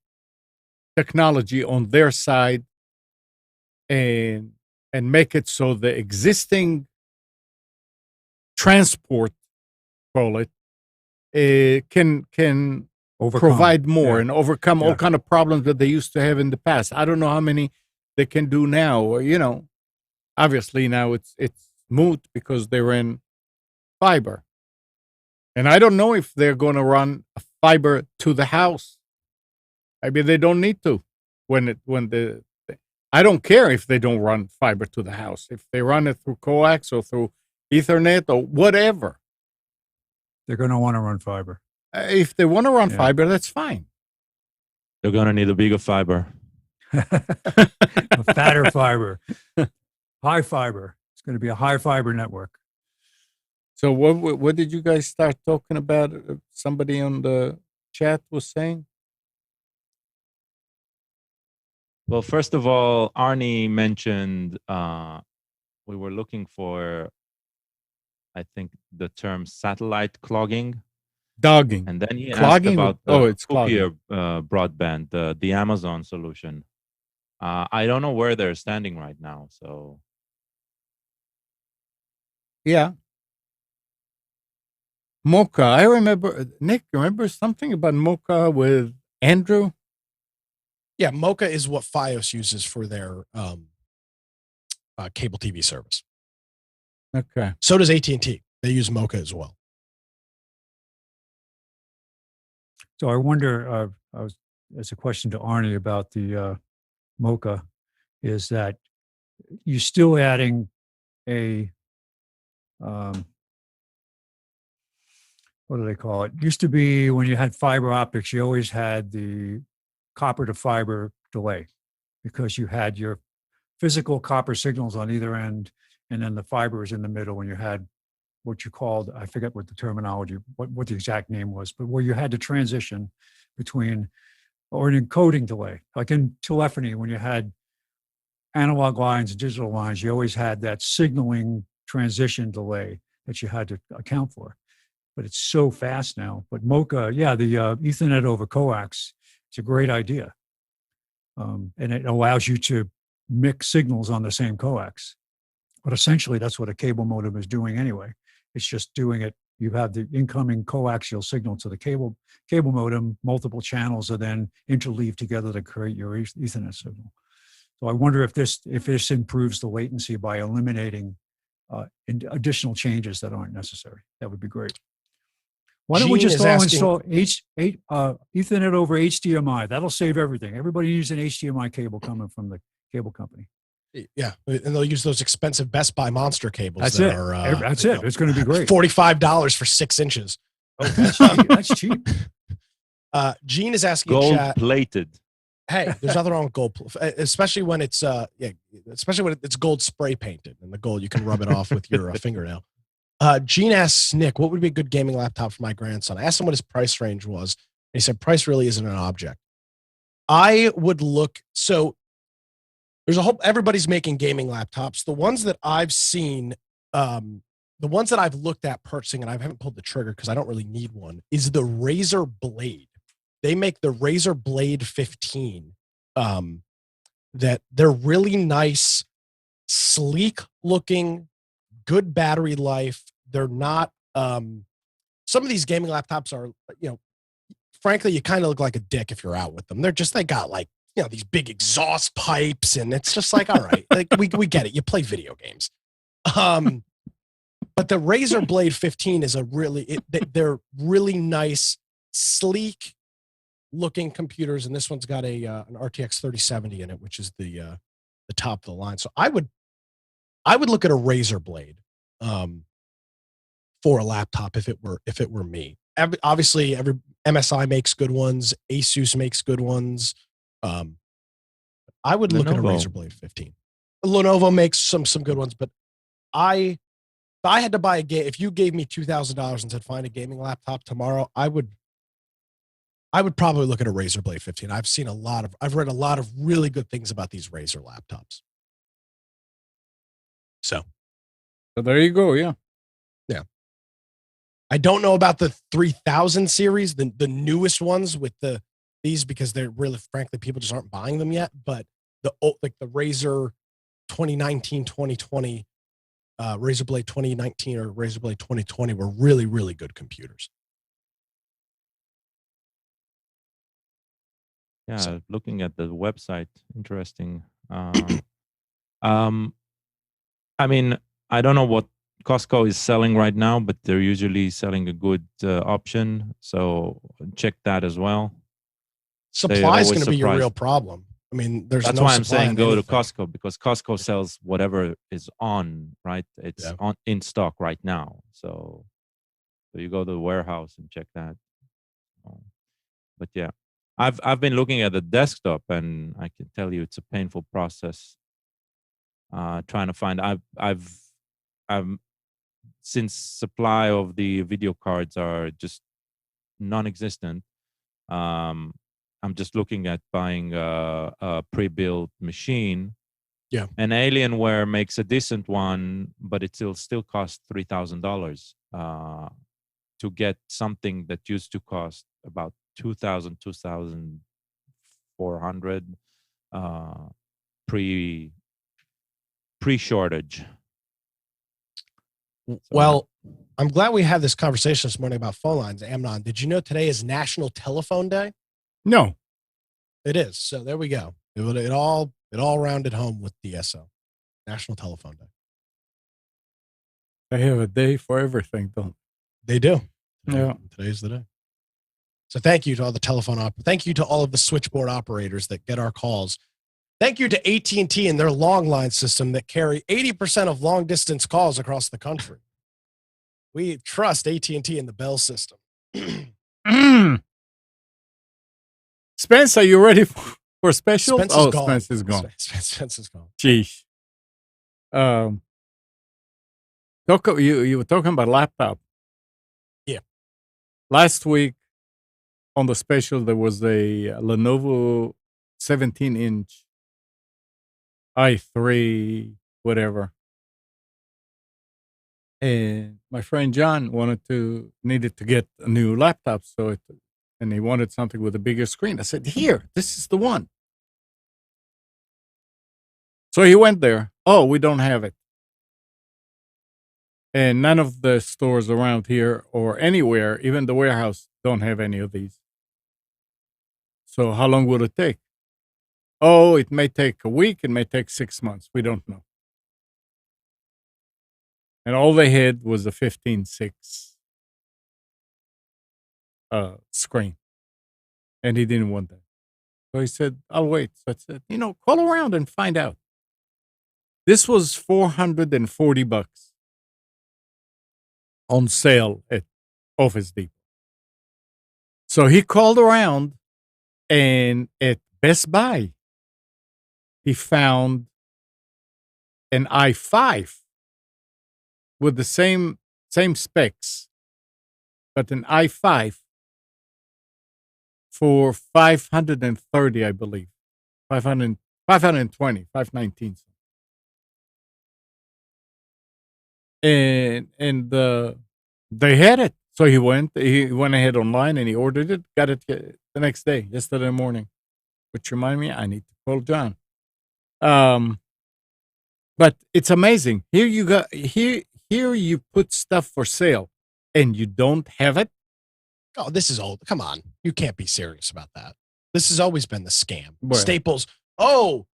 technology on their side and make it so the existing transport, call it, can Overcome. provide more Yeah. and overcome all Yeah. kind of problems that they used to have in the past. I don't know how many they can do now. Or, obviously now it's moot because they ran fiber, and I don't know if they're going to run a fiber to the house. Maybe they don't need to. I don't care if they don't run fiber to the house. If they run it through coax or through Ethernet or whatever, They're going to want to run fiber. if they want to run Yeah. fiber, that's fine. They're gonna need a bigger fiber. A fatter fiber, high fiber. It's going to be a high fiber network. So what did you guys start talking about? Somebody on the chat was saying. Well, first of all, Arnie mentioned we were looking for, I think, the term satellite clogging. Dogging. And then he Clogging? asked about Oh, the it's clogging. cookier broadband, the Amazon solution. I don't know where they're standing right now. So Yeah. Mocha. I remember, Nick, remember something about Mocha with Andrew? Yeah, Mocha is what Fios uses for their cable TV service. Okay. So does AT&T. They use Mocha as well. So I wonder, as a question to Arnie about the Mocha, is that you're still adding a, what do they call it? Used to be when you had fiber optics, you always had the copper to fiber delay because you had your physical copper signals on either end, and then the fiber is in the middle when you had what you called, I forget what the terminology, what the exact name was, but where you had to transition between, or an encoding delay. Like in telephony, when you had analog lines and digital lines, you always had that signaling transition delay that you had to account for. But it's so fast now. But Mocha, yeah, the Ethernet over coax, it's a great idea. And it allows you to mix signals on the same coax. But essentially, that's what a cable modem is doing anyway. It's just doing it. You have the incoming coaxial signal to the cable modem. Multiple channels are then interleaved together to create your Ethernet signal. So I wonder if this improves the latency by eliminating additional changes that aren't necessary. That would be great. Why don't we Gene just is all asking- install Ethernet over HDMI? That'll save everything. Everybody uses an HDMI cable coming from the cable company. Yeah, and they'll use those expensive Best Buy monster cables. That's that it. Are, That's it. It's going to be great. $45 for 6 inches. Oh, that's cheap. That's cheap. Gene is asking in gold chat, plated. hey, there's nothing wrong with gold, especially when it's especially when it's gold spray painted, and the gold you can rub it off with your fingernail. Gene asks Nick, what would be a good gaming laptop for my grandson? I asked him what his price range was, and he said price really isn't an object. I would look, so there's everybody's making gaming laptops. The ones that I've seen, the ones that I've looked at purchasing, and I haven't pulled the trigger because I don't really need one, is the Razer Blade. They make the Razer Blade 15. That they're really nice, sleek looking, good battery life. They're not, some of these gaming laptops are, frankly, you kind of look like a dick if you're out with them. They got like, these big exhaust pipes, and it's just like, all right, like we get it. You play video games. But the Razer Blade 15 is they're really nice, sleek looking computers. And this one's got an RTX 3070 in it, which is the top of the line. So I would look at a Razer Blade for a laptop if it were me. Obviously, every MSI makes good ones. Asus makes good ones. I would look at a Razer Blade 15. Lenovo makes some good ones, but if I had to buy if you gave me $2,000 and said find a gaming laptop tomorrow, I would I would probably look at a Razer Blade 15. I've read a lot of really good things about these Razer laptops. So there you go. Yeah. I don't know about the 3000 series, the newest ones with these, because they're really, frankly, people just aren't buying them yet. But the Razer 2019, 2020, Razer Blade 2019 or Razer Blade 2020 were really, really good computers. Yeah, So- looking at the website, interesting. I mean, I don't know what Costco is selling right now, but they're usually selling a good option. So check that as well. Supply is always going to be your surprise. real problem. I mean, there's That's no why I'm supply saying on go to anything. Costco, because Costco sells whatever is on, right? It's Yeah. on in stock right now. So you go to the warehouse and check that. But yeah, I've been looking at the desktop, and I can tell you it's a painful process. Trying to find. I've since supply of the video cards are just non-existent. I'm just looking at buying a pre-built machine. Yeah. And Alienware makes a decent one, but it still costs $3,000 to get something that used to cost about 2,400 pre-shortage. Well, I'm glad we had this conversation this morning about phone lines. Amnon, did you know today is National Telephone Day? No. It is. So there we go. It all rounded home with DSL. National Telephone Day. They have a day for everything, don't they? Do. Yeah. Today's the day. So thank you to all the telephone operators. Thank you to all of the switchboard operators that get our calls. Thank you to AT&T and their long line system that carry 80% of long distance calls across the country. We trust AT&T and the Bell system. Spence, are you ready for special? Spence is gone. Spence is gone. Spence is gone. Jeez. You were talking about laptop. Yeah. Last week on the special, there was a Lenovo 17-inch i3, whatever. And my friend John needed to get a new laptop. And he wanted something with a bigger screen. I said, here, this is the one. So he went there. Oh, we don't have it. And none of the stores around here or anywhere, even the warehouse, don't have any of these. So how long will it take? Oh, it may take a week. It may take 6 months. We don't know. And all they had was a 15.6 screen. And he didn't want that. So he said, I'll wait. So I said, call around and find out. This was $440 on sale at Office Depot. So he called around, and at Best Buy, he found an i5 with the same specs, but an i5 for $530, I believe. 520, 519. And they had it. So he went ahead online and he ordered it, got it the next day, yesterday morning. Which remind me, I need to call John. But it's amazing. Here you put stuff for sale and you don't have it. Oh, this is old. Come on. You can't be serious about that. This has always been the scam. Well, Staples. Oh,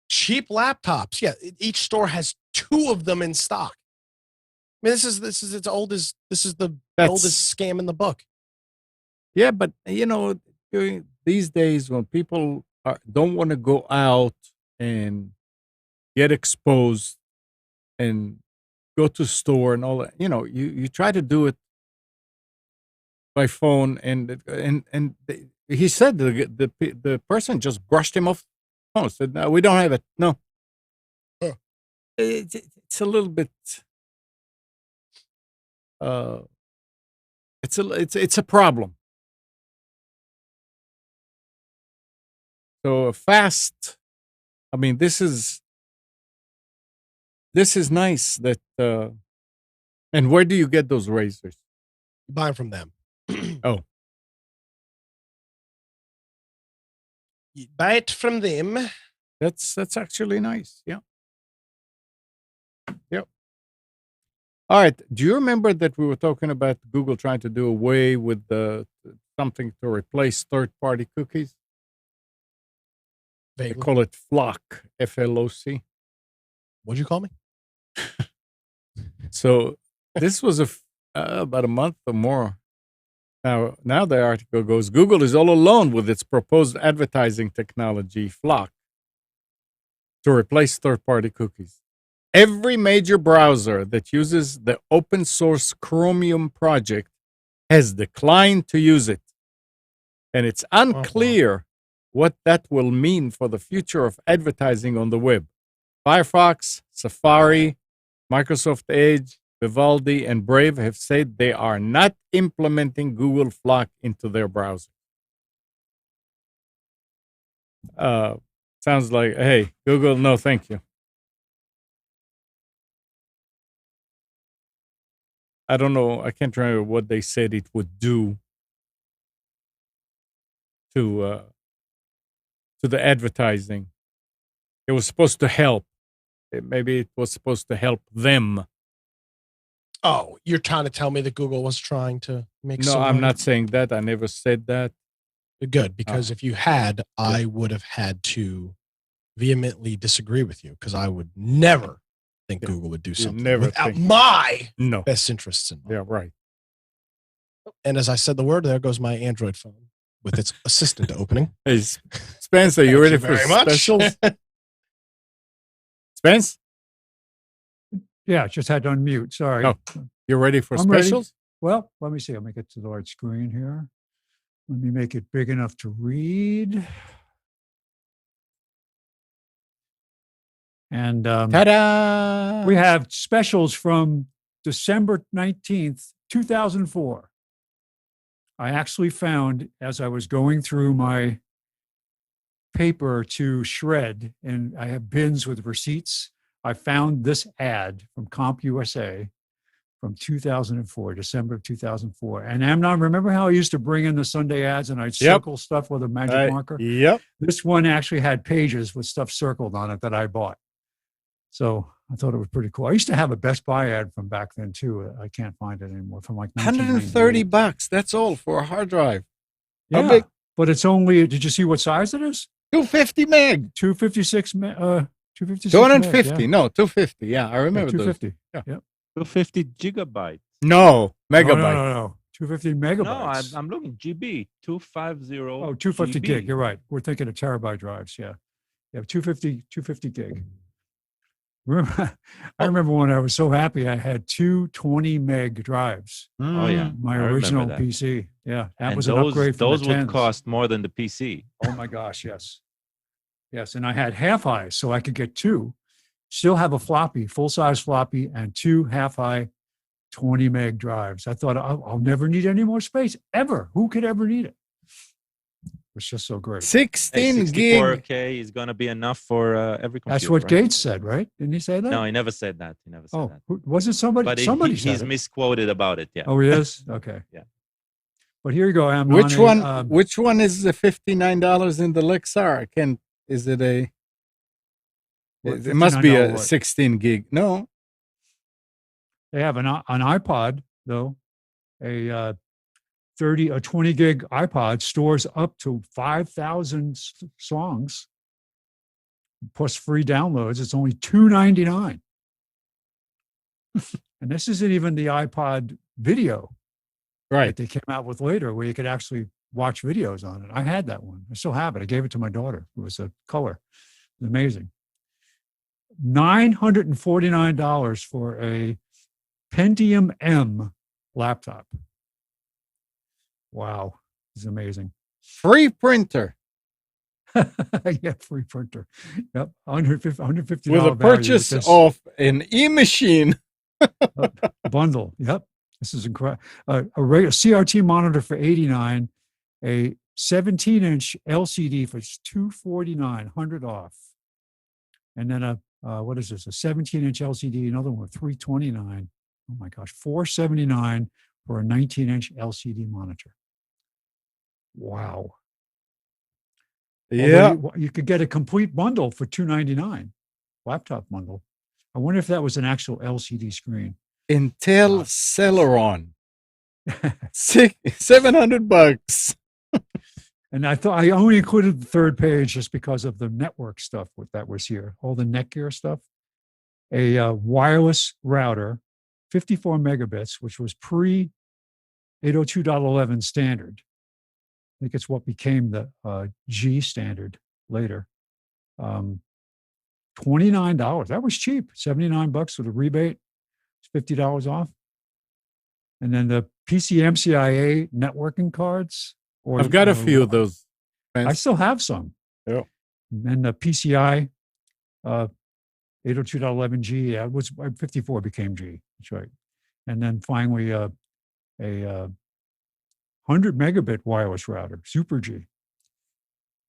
cheap laptops. Yeah. Each store has 2 of them in stock. I mean, this is the oldest scam in the book. Yeah, but during these days when people don't want to go out and get exposed and go to store and all that, you try to do it by phone, and he said the person just brushed him off the phone. Said, no, we don't have it. No. Huh. It's a little bit. It's a problem. So fast. I mean, this is nice. That and where do you get those razors? You buy them from them. Oh. You buy it from them. That's actually nice. Yeah. Yep. All right. Do you remember that we were talking about Google trying to do away with something to replace third-party cookies? They Vaguely. call it FLOC, FLOC. What'd you call me? So this was about a month or more. Now the article goes, Google is all alone with its proposed advertising technology, FLOC, to replace third-party cookies. Every major browser that uses the open source Chromium project has declined to use it. And it's unclear what that will mean for the future of advertising on the web. Firefox, Safari, Microsoft Edge, Vivaldi, and Brave have said they are not implementing Google FLOC into their browser. Sounds like, hey, Google, no, thank you. I don't know. I can't remember what they said it would do to the advertising. It was supposed to help. Maybe it was supposed to help them. Oh, you're trying to tell me that Google was trying to make No, some I'm money? not saying that. I never said that. Good, because if you had, I would have had to vehemently disagree with you, because I would never think Google would do something never without think- my No. best interests in mind. Yeah, right. And as I said the word, there goes my Android phone with its assistant opening. Hey, Spencer, you ready for very much. specials? Spence, Yeah, just had to unmute. Sorry. Oh. you ready for I'm ready. specials? Well, let me see. Let me get to the large screen here. Let me make it big enough to read. And Ta-da! we have specials from December 19th, 2004. I actually found, as I was going through my paper to shred, and I have bins with receipts, I found this ad from CompUSA from 2004, December of 2004. And Amnon, remember how I used to bring in the Sunday ads and I'd circle stuff with a magic marker? Yep. This one actually had pages with stuff circled on it that I bought. So I thought it was pretty cool. I used to have a Best Buy ad from back then too. I can't find it anymore. From like $130. That's all for a hard drive. How Yeah, big? but it's only. Did you see what size it is? 250 meg. 256. 256. 250. Meg, yeah. No, 250. Yeah, I remember those. 250. Yeah. Yep. 250 gigabytes. No, megabyte. No. 250 megabytes. No, I'm looking GB 250. Oh, 250 GB. gig. You're right. We're thinking of terabyte drives. Yeah. Yeah. 250 gig. Remember, I remember when I was so happy I had two 20 meg drives. Oh yeah, My I remember original that. PC. Yeah. That And was an upgrade from those the would 10s. cost more than the PC. Oh my gosh, yes. Yes. And I had half-highs, so I could get two, still have a floppy, full-size floppy, and two half-high 20 meg drives. I thought I'll never need any more space, ever. Who could ever need it? It was just so great. 16 gig. 64K is going to be enough for every computer. That's what right? Gates said, right? Didn't he say that? No, he never said that. He never said that. Was it somebody? But Somebody he's said it. misquoted about it. Yeah. Oh, he is? Okay. Yeah. But here you go, Amnon. Which one? Which one is the $59 in the Lexar? I can't. Is it a? What, It must be a $59 what? 16 gig. No. They have an iPod, though. A 20 gig iPod stores up to 5,000 songs plus free downloads. It's only $2.99. And this isn't even the iPod video Right. that they came out with later, where you could actually watch videos on it. I had that one. I still have it. I gave it to my daughter. It was a color. It was amazing. $949 for a Pentium M laptop. Wow. It's amazing. Free printer Yeah, free printer. Yep. $150 with a value purchase this of an e-machine. bundle. Yep. This is incredible. A CRT monitor for $89, a 17-inch LCD for $249, 100 off. And then what is this? A 17-inch LCD, another one with $329. Oh my gosh, $479 for a 19-inch LCD monitor. Wow. Yeah. Although you could get a complete bundle for $299, laptop bundle. I wonder if that was an actual LCD screen. Intel Celeron. $700. And I thought I only included the third page just because of the network stuff that was here, all the Netgear stuff. A wireless router, 54 megabits, which was pre 802.11 standard. I think it's what became the G standard later. $29. That was cheap. $79 with a rebate. It's $50 off. And then the PCMCIA networking cards. I've got a few of those. I still have some. Yeah. And the PCI 802.11G, yeah, was 54 became G. That's right. And then finally a 100 megabit wireless router, Super G.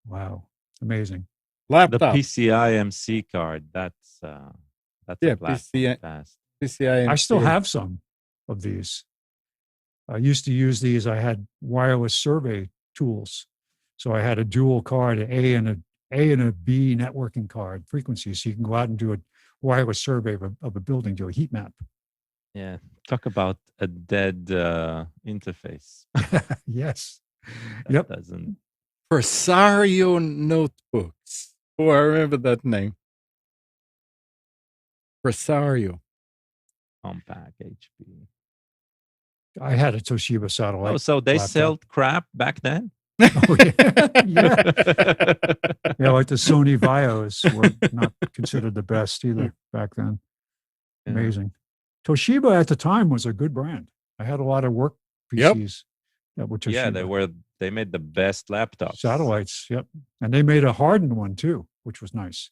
Wow, amazing. Laptop. The PCI MC card. That's a PCI. fast. PCI. I still have some of these. I used to use these. I had wireless survey tools. So I had a dual card, an A and a B networking card frequency. So you can go out and do a wireless survey of a building, do a heat map. Yeah. Talk about a dead interface. Yes. That doesn't. Presario notebooks. Oh, I remember that name. Presario. Compact HP. I had a Toshiba satellite. Oh, so they laptop. sold crap back then? Oh, yeah. Yeah. Yeah, like the Sony Vios were not considered the best either back then. Yeah. Amazing. Toshiba at the time was a good brand. I had a lot of work PCs that were Toshiba. Yeah, they made the best laptops. Satellites, yep. And they made a hardened one too, which was nice.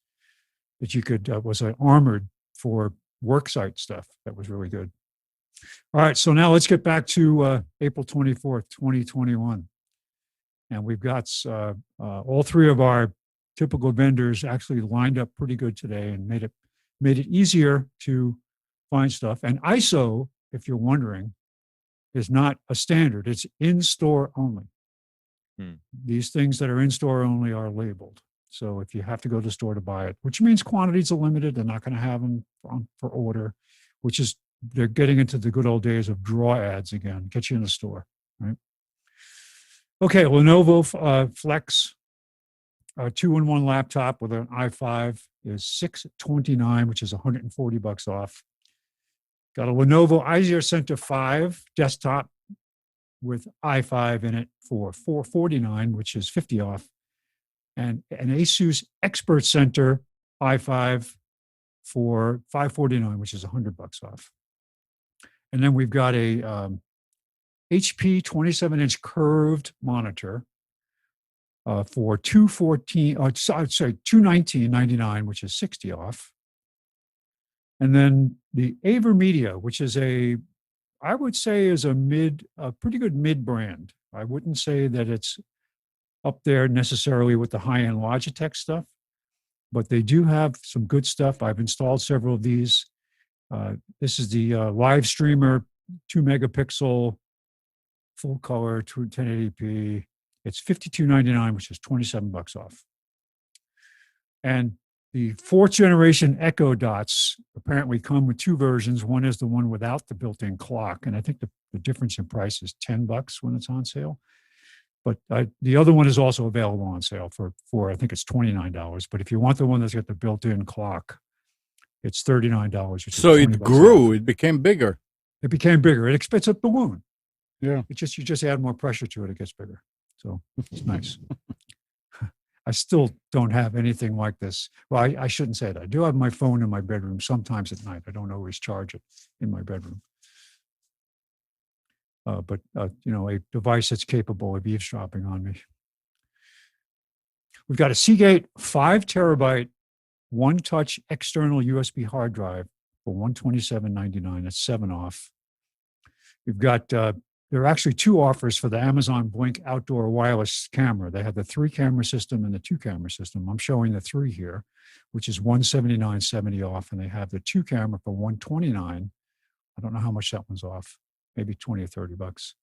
That you could, was armored for worksite stuff. That was really good. All right, so now let's get back to April 24th, 2021. And we've got all three of our typical vendors actually lined up pretty good today and made it easier to find stuff. And ISO, if you're wondering, is not a standard. It's in-store only. These things that are in-store only are labeled. So if you have to go to the store to buy it, which means quantities are limited, they're not going to have them for order, which is they're getting into the good old days of draw ads again, get you in the store, right? Okay, Lenovo Flex 2-in-1 laptop with an i5 is $629, which is $140 off. Got a Lenovo iZero Center 5 desktop with i5 in it for $449, which is $50 off. And an Asus Expert Center i5 for $549, which is $100 off. And then we've got a HP 27-inch curved monitor for $219.99, which is $60 off. And then the AverMedia, which is I would say is a pretty good mid brand. I wouldn't say that it's up there necessarily with the high-end Logitech stuff, but they do have some good stuff. I've installed several of these. This is the live streamer, 2 megapixel, full color, 1080p. It's $52.99, which is $27 off. And the 4th generation Echo Dots apparently come with two versions. One is the one without the built-in clock, and I think the difference in price is $10 when it's on sale. But the other one is also available on sale for I think it's $29. But if you want the one that's got the built-in clock, it's $39. So it grew. Off. It became bigger. It became bigger. It's a balloon. Yeah. You just add more pressure to it. It gets bigger. So it's nice. I still don't have anything like this. Well, I shouldn't say that. I do have my phone in my bedroom sometimes at night. I don't always charge it in my bedroom. But a device that's capable of eavesdropping on me. We've got a Seagate 5 terabyte one-touch external USB hard drive for $127.99. That's $7 off. We've got there are actually two offers for the Amazon Blink outdoor wireless camera. They have the 3-camera system and the 2-camera system. I'm showing the 3 here, which is $179.70 off, and they have the 2-camera for $129. I don't know how much that one's off, maybe 20 or 30 bucks.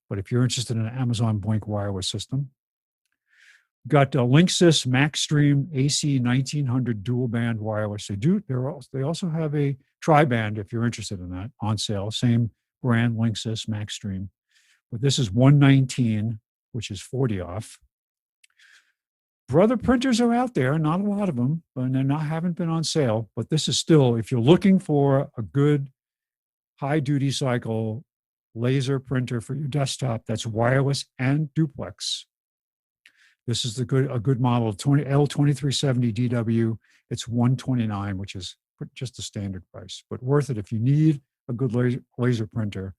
But if you're interested in an Amazon Blink wireless system, got Linksys MaxStream AC 1900 dual band wireless. They also have a tri-band if you're interested in that on sale. Same brand, Linksys MaxStream. But this is $119, which is 40 off. Brother printers are out there, not a lot of them, and haven't been on sale. But this is still, if you're looking for a good high duty cycle laser printer for your desktop that's wireless and duplex, this is a good model, L2370 DW. It's $129, which is just the standard price, but worth it if you need a good laser printer.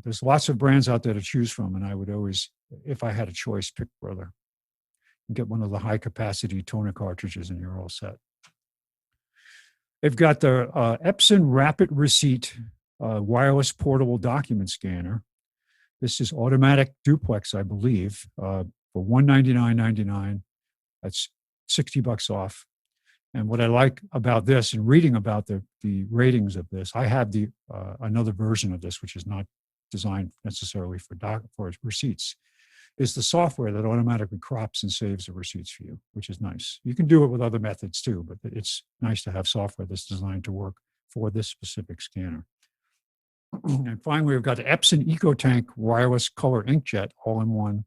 There's lots of brands out there to choose from, and I would always, if I had a choice, pick Brother and get one of the high capacity toner cartridges, and you're all set. They've got the Epson Rapid Receipt wireless portable document scanner. This is automatic duplex, I believe, for $199.99. That's 60 bucks off. And what I like about this, and reading about the ratings of this, I have the another version of this, which is not designed necessarily for receipts, is the software that automatically crops and saves the receipts for you, which is nice. You can do it with other methods too, but it's nice to have software that's designed to work for this specific scanner. And finally, we've got the Epson EcoTank wireless color inkjet all-in-one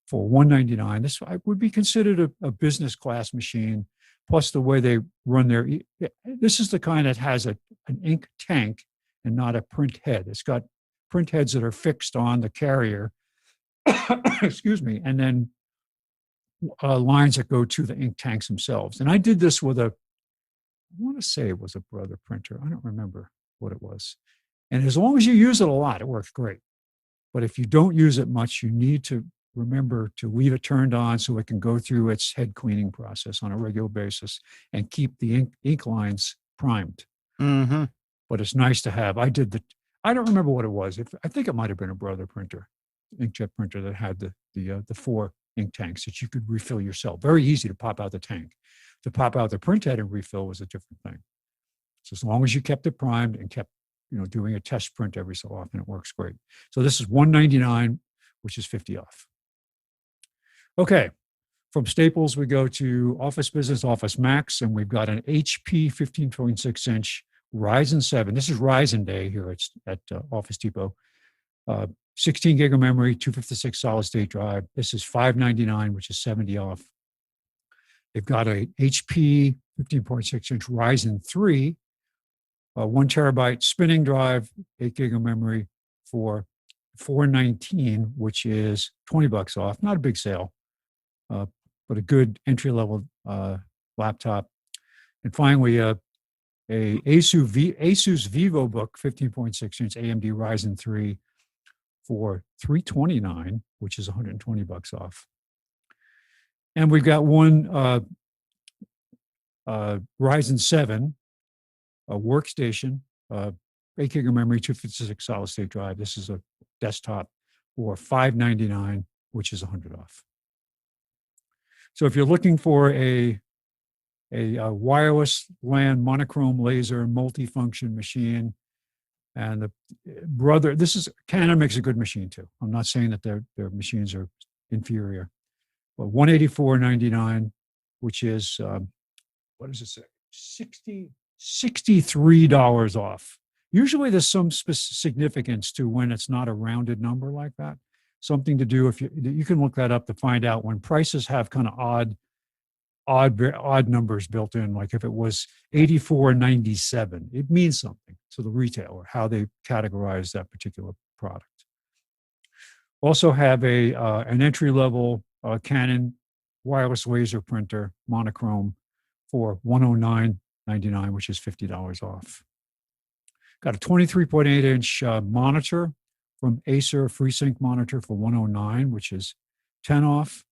for $199. This would be considered a business class machine, plus the way they run their, this is the kind that has an ink tank and not a print head. It's got print heads that are fixed on the carrier, excuse me, and then lines that go to the ink tanks themselves. And I did this with I want to say it was a Brother printer. I don't remember what it was. And as long as you use it a lot, it works great. But if you don't use it much, you need to remember to leave it turned on so it can go through its head cleaning process on a regular basis and keep the ink lines primed. Mm-hmm. But it's nice to have. I don't remember what it was. I think it might have been a Brother printer, inkjet printer that had the 4 ink tanks that you could refill yourself. Very easy to pop out the tank. To pop out the print head and refill was a different thing. So as long as you kept it primed and kept doing a test print every so often, it works great. So this is $199, which is 50 off. Okay, from Staples, we go to Office Business, Office Max, and we've got an HP 15.6-inch Ryzen 7. This is Ryzen Day here at Office Depot. 16 gig of memory, 256 solid state drive. This is $599, which is 70 off. They've got a HP 15.6-inch Ryzen 3, 1 terabyte spinning drive, 8 gig of memory for $419, which is 20 bucks off. Not a big sale, but a good entry-level laptop. And finally, a Asus VivoBook 15.6-inch AMD Ryzen 3 for $329, which is 120 bucks off. And we've got one Ryzen 7 a workstation, 8 gig of memory, 256 solid state drive. This is a desktop for $599, which is 100 off. So if you're looking for a wireless LAN monochrome laser multifunction machine, and the Brother, Canon makes a good machine too. I'm not saying that their machines are inferior, but $184.99, which is what does it say? $63 off. Usually there's some significance to when it's not a rounded number like that. Something to do, if you can look that up to find out when prices have kind of odd numbers built in. Like if it was $84.97, it means something to the retailer, how they categorize that particular product. Also have an entry-level Canon wireless laser printer, monochrome, for $109.99, which is $50 off. Got a 23.8-inch monitor from Acer, FreeSync monitor for $109, which is 10 off.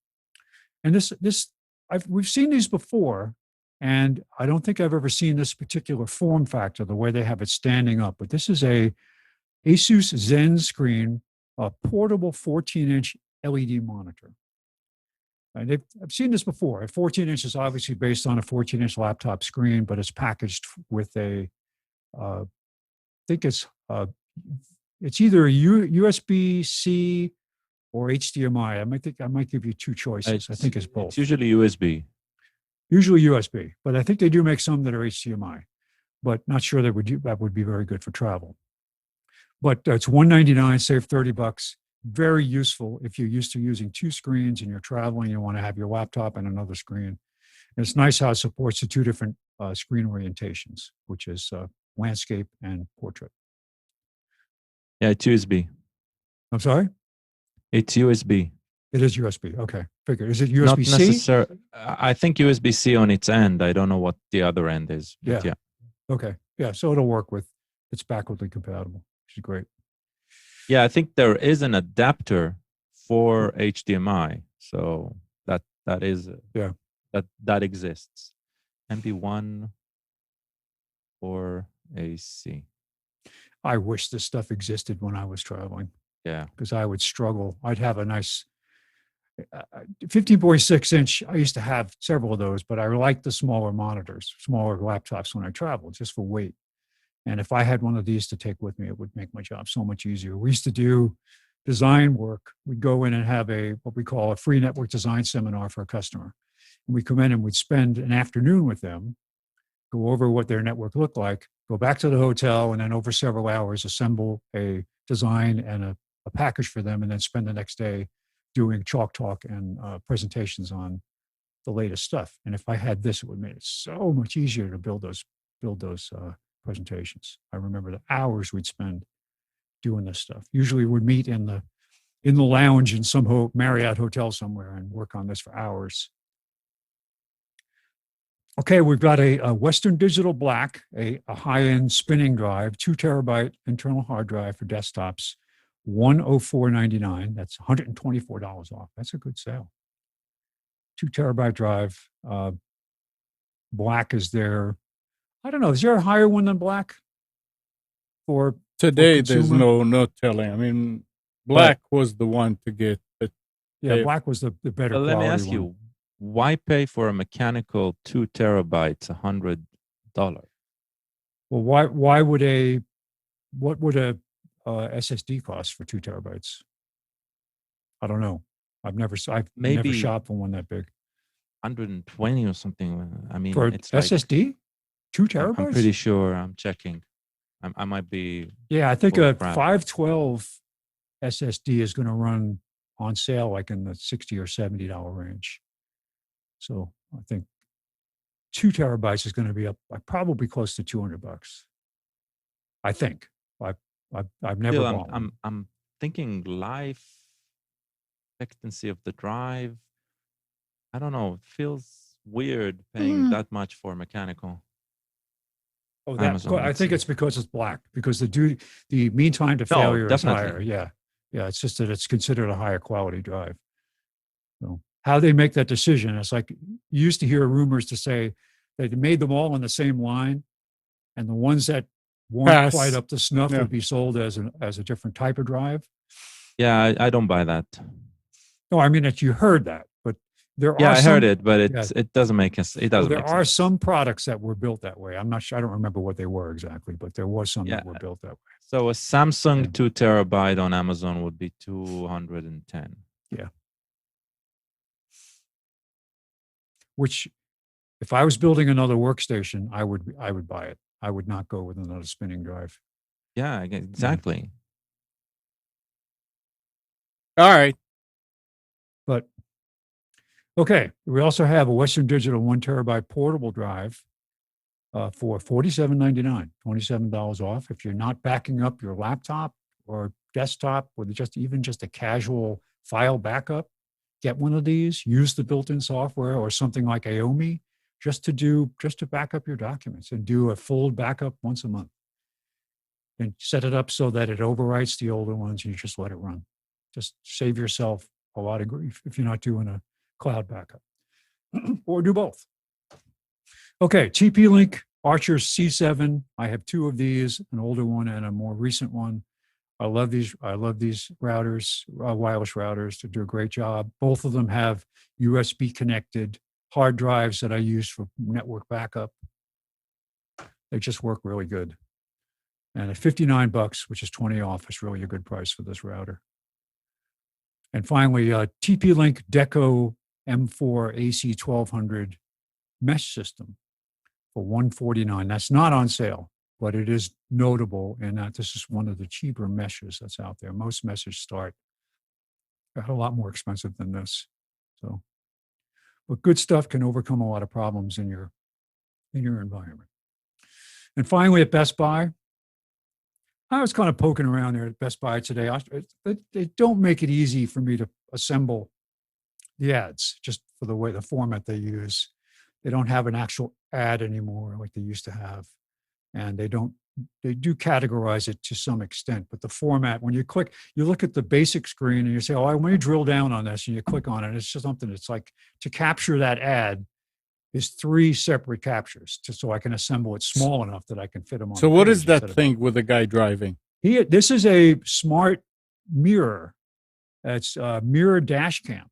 And we've seen these before, and I don't think I've ever seen this particular form factor, the way they have it standing up. But this is a Asus Zen Screen, a portable 14-inch LED monitor. And I've seen this before. A 14 inch is obviously based on a 14-inch laptop screen, but it's packaged with I think it's either a USB-C or HDMI. I might give you two choices. I think it's both. It's usually USB. Usually USB, but I think they do make some that are HDMI. But not sure that would be very good for travel. But it's $199, save $30. Very useful if you're used to using two screens and you're traveling. You want to have your laptop and another screen. And it's nice how it supports the two different screen orientations, which is landscape and portrait. Yeah, it's USB. I'm sorry? It's USB. It is USB. Okay. Figure. Is it Not USB-C? necessarily. I think USB-C on its end. I don't know what the other end is. Yeah. Okay. Yeah. So it'll work with, it's backwardly compatible, which is great. Yeah, I think there is an adapter for HDMI. So that is that exists. MP1 or AC. I wish this stuff existed when I was traveling. Yeah. Because I would struggle. I'd have a nice 15.6 inch. I used to have several of those, but I like the smaller monitors, smaller laptops when I travel, just for weight. And if I had one of these to take with me, it would make my job so much easier. We used to do design work. We'd go in and have what we call a free network design seminar for a customer. And we'd come in and we'd spend an afternoon with them, go over what their network looked like, go back to the hotel, and then over several hours, assemble a design and a package for them, and then spend the next day doing chalk talk and presentations on the latest stuff. And if I had this, it would make it so much easier to build those presentations. I remember the hours we'd spend doing this stuff. Usually we'd meet in the lounge in some Marriott hotel somewhere and work on this for hours. Okay, we've got a Western Digital Black, a high-end spinning drive, 2 terabyte internal hard drive for desktops, $104.99. That's $124 off. That's a good sale. 2 terabyte drive. Black is there. I don't know. Is there a higher one than black? For today, there's no telling. I mean, black was the one to get. Yeah, black was the better quality. Let me ask you, why pay for a mechanical 2 terabytes $100? Well, what would a SSD cost for 2 terabytes? I don't know. I've never shopped for one that big. 120 or something. I mean, for it's SSD, like, 2 terabytes. I'm pretty sure. I'm checking. I might be. Yeah, I think a 512 SSD is going to run on sale like in the $60 or $70 range. So I think 2 terabytes is going to be up probably close to $200. I think. I've never bought one. I'm thinking life expectancy of the drive. I don't know. It feels weird paying that much for mechanical. Oh, I think it's because it's black. Because the mean time to failure is higher. Yeah. It's just that it's considered a higher quality drive. So how they make that decision, it's like you used to hear rumors to say they made them all on the same line, and the ones that weren't quite up to snuff would be sold as a different type of drive. Yeah, I don't buy that. No, I mean that you heard that, but there are. Yeah, I heard it, but it doesn't make us. It doesn't. There are some products that were built that way. I'm not sure. I don't remember what they were exactly, but there was some that were built that way. So a Samsung 2 terabyte on Amazon would be $210. Yeah. Which, if I was building another workstation, I would buy it. I would not go with another spinning drive. Yeah, exactly. All right. But okay, we also have a Western Digital 1 terabyte portable drive for $47.99, $27 off. If you're not backing up your laptop or desktop with just a casual file backup, get one of these. Use the built-in software or something like Aomi just to back up your documents and do a full backup once a month. And set it up so that it overwrites the older ones and you just let it run. Just save yourself a lot of grief if you're not doing a cloud backup. Or do both. Okay, TP-Link Archer C7. I have 2 of these, an older one and a more recent one. I love these routers, wireless routers. They do a great job. Both of them have USB connected hard drives that I use for network backup. They just work really good. And at $59, which is 20 off, is really a good price for this router. And finally, TP-Link Deco M4 AC 1200 mesh system for $149. That's not on sale, but it is notable in that this is one of the cheaper meshes that's out there. Most meshes start a lot more expensive than this. So, but good stuff can overcome a lot of problems in your environment. And finally, at Best Buy, I was kind of poking around there at Best Buy today. They don't make it easy for me to assemble the ads just for the format they use. They don't have an actual ad anymore like they used to have. And they do categorize it to some extent, but the format, when you look at the basic screen and you say, oh, I want to drill down on this, and you click on it. It's just something that's like, to capture that ad is 3 separate captures so I can assemble it small enough that I can fit them on. So what is that thing with the guy driving? This is a smart mirror. It's a mirror dash cam.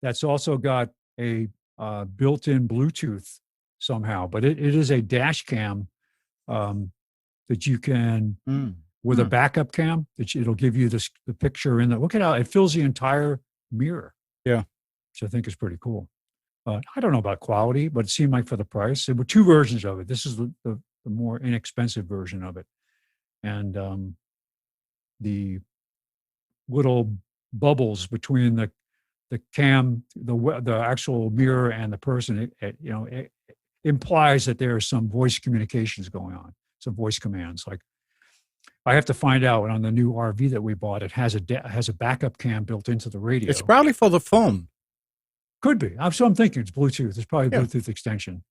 That's also got a built-in Bluetooth somehow, but it is a dash cam that you can, with a backup cam, it'll give you the picture in the, look at how it fills the entire mirror. Yeah. Which I think is pretty cool. I don't know about quality, but it seemed like for the price, there were 2 versions of it. This is the more inexpensive version of it. And the little bubbles between the cam, the actual mirror and the person, it implies that there are some voice communications going on, some voice commands. Like, I have to find out on the new RV that we bought, it has a backup cam built into the radio. It's probably for the phone. Could be. So I'm thinking it's Bluetooth. It's probably a Bluetooth extension.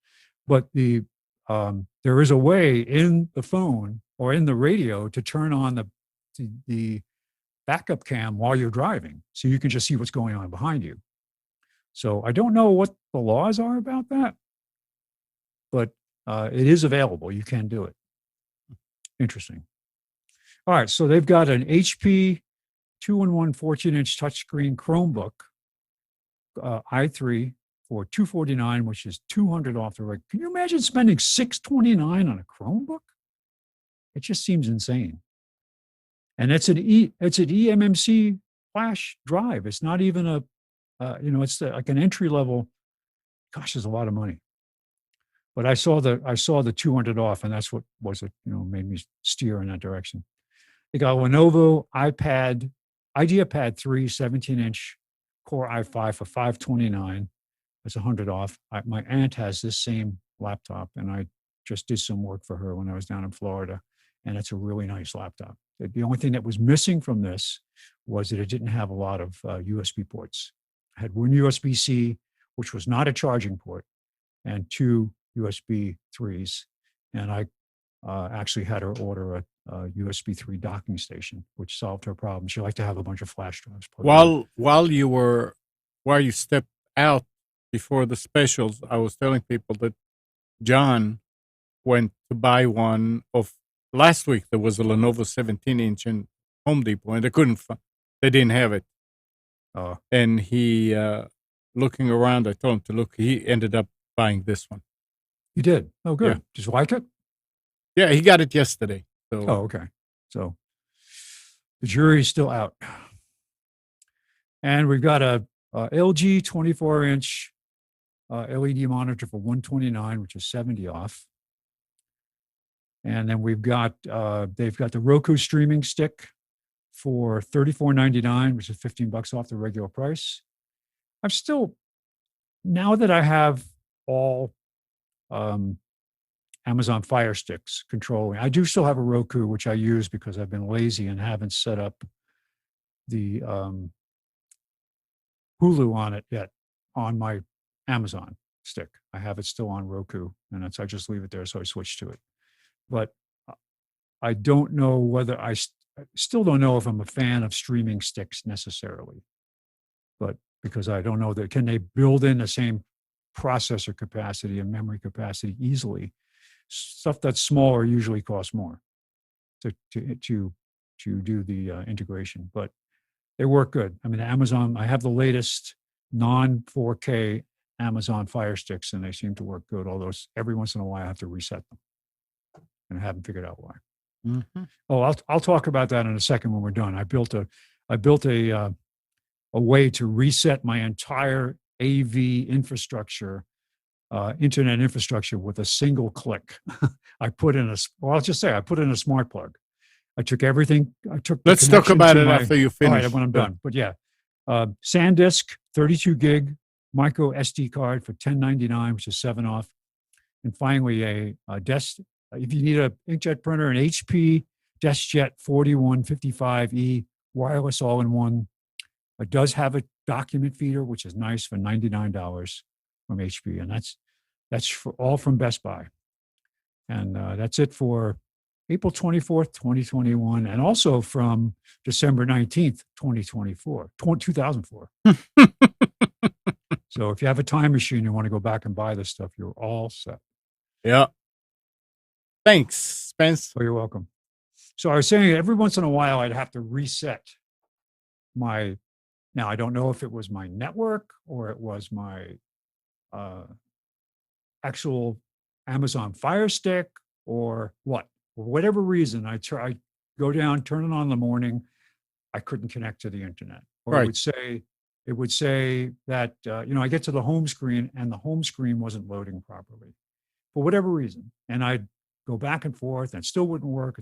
But there is a way in the phone or in the radio to turn on the backup cam while you're driving, so you can just see what's going on behind you. So I don't know what the laws are about that, but it is available. You can do it. Interesting. All right. So they've got an HP 2-in-1 14-inch touchscreen Chromebook, i3 for $249, which is $200 off the reg. Can you imagine spending $629 on a Chromebook? It just seems insane. And it's an eMMC flash drive. It's not even it's like an entry level. Gosh, it's a lot of money. But I saw the $200 off, and that's what was it, made me steer in that direction. They got a Lenovo IdeaPad 3 17-inch Core i5 for $529. That's $100 off. My aunt has this same laptop, and I just did some work for her when I was down in Florida, and it's a really nice laptop. The only thing that was missing from this was that it didn't have a lot of USB ports. I had one USB-C, which was not a charging port, and 2 USB 3s. And I actually had her order a USB 3 docking station, which solved her problem. She liked to have a bunch of flash drives. While you stepped out before the specials, I was telling people that John went to buy one of last week. There was a Lenovo 17-inch in Home Depot, and they didn't have it. And he, looking around, I told him to look. He ended up buying this one. You did? Oh, good. Yeah. Did you like it? Yeah, he got it yesterday. So. Oh, okay. So the jury's still out. And we've got a LG 24-inch LED monitor for $129, which is $70 off. And then they've got the Roku streaming stick for $34.99, which is $15 off the regular price. I'm still, now that I have all Amazon Fire Sticks controlling, I do still have a Roku, which I use because I've been lazy and haven't set up the Hulu on it yet on my Amazon stick. I have it still on Roku, and I just leave it there, so I switch to it. But I don't know whether I still don't know if I'm a fan of streaming sticks necessarily. But because I don't know that, can they build in the same processor capacity and memory capacity easily? Stuff that's smaller usually costs more to to do the integration, but they work good. I mean, Amazon, I have the latest non 4K Amazon Fire Sticks, and they seem to work good. Although every once in a while I have to reset them, and I haven't figured out why. Mm-hmm. Oh, I'll talk about that in a second when we're done. I built a way to reset my entire AV infrastructure, internet infrastructure with a single click. I put in I'll just say I put in a smart plug. I took everything. I took. Let's talk about it after you All finish. right, when I'm done. But yeah, SanDisk, 32 gig, micro SD card for $10.99, which is 7 off, and finally a desk. If you need a inkjet printer, an HP DeskJet 4155E wireless all-in-one. It does have a document feeder, which is nice, for $99 from HP, and that's all from Best Buy. And that's it for April 24th, 2021, and also from December 19th, 2004. So if you have a time machine, you want to go back and buy this stuff, you're all set. Yeah. Thanks, Spence. Oh, you're welcome. So I was saying every once in a while, I'd have to reset now I don't know if it was my network or it was my actual Amazon Fire Stick or what. For whatever reason, I go down, turn it on in the morning. I couldn't connect to the internet. Or Right. it would say that, I get to the home screen and the home screen wasn't loading properly for whatever reason. And I'd go back and forth and it still wouldn't work.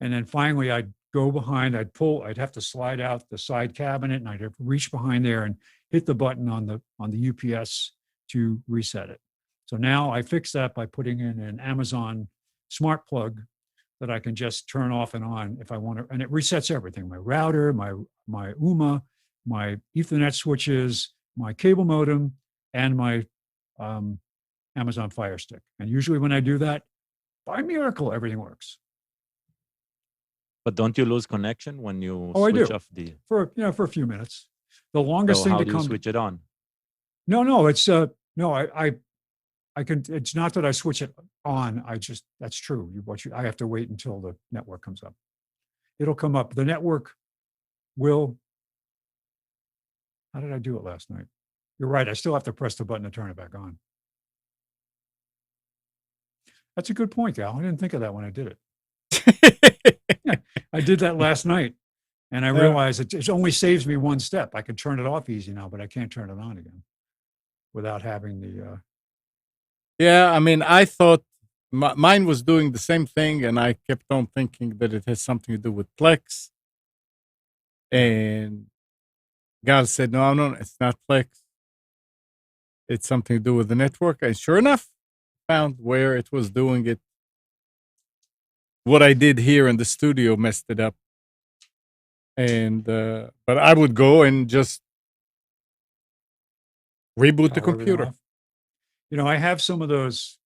And then finally I'd go behind, I'd have to slide out the side cabinet and I'd have to reach behind there and hit the button on the UPS to reset it. So now I fix that by putting in an Amazon smart plug that I can just turn off and on if I want to, and it resets everything: my router, my UMA, my Ethernet switches, my cable modem, and my Amazon Fire Stick. And usually when I do that, by miracle, everything works. But don't you lose connection when you I switch do. off the? For a few minutes. The longest So thing how to do you come. switch it on? No, it's no, I can. It's not that I switch it on. That's true. I have to wait until the network comes up. It'll come up. The network will. How did I do it last night? You're right. I still have to press the button to turn it back on. That's a good point, Gal. I didn't think of that when I did it. I did that last night, and I realized it only saves me one step. I can turn it off easy now, but I can't turn it on again without having the. Yeah, I mean, I thought mine was doing the same thing, and I kept on thinking that it has something to do with Plex. And Gal said, no, it's not Plex. It's something to do with the network. And sure enough, found where it was doing it. What I did here in the studio messed it up. And, but I would go and just reboot the computer. I have some of those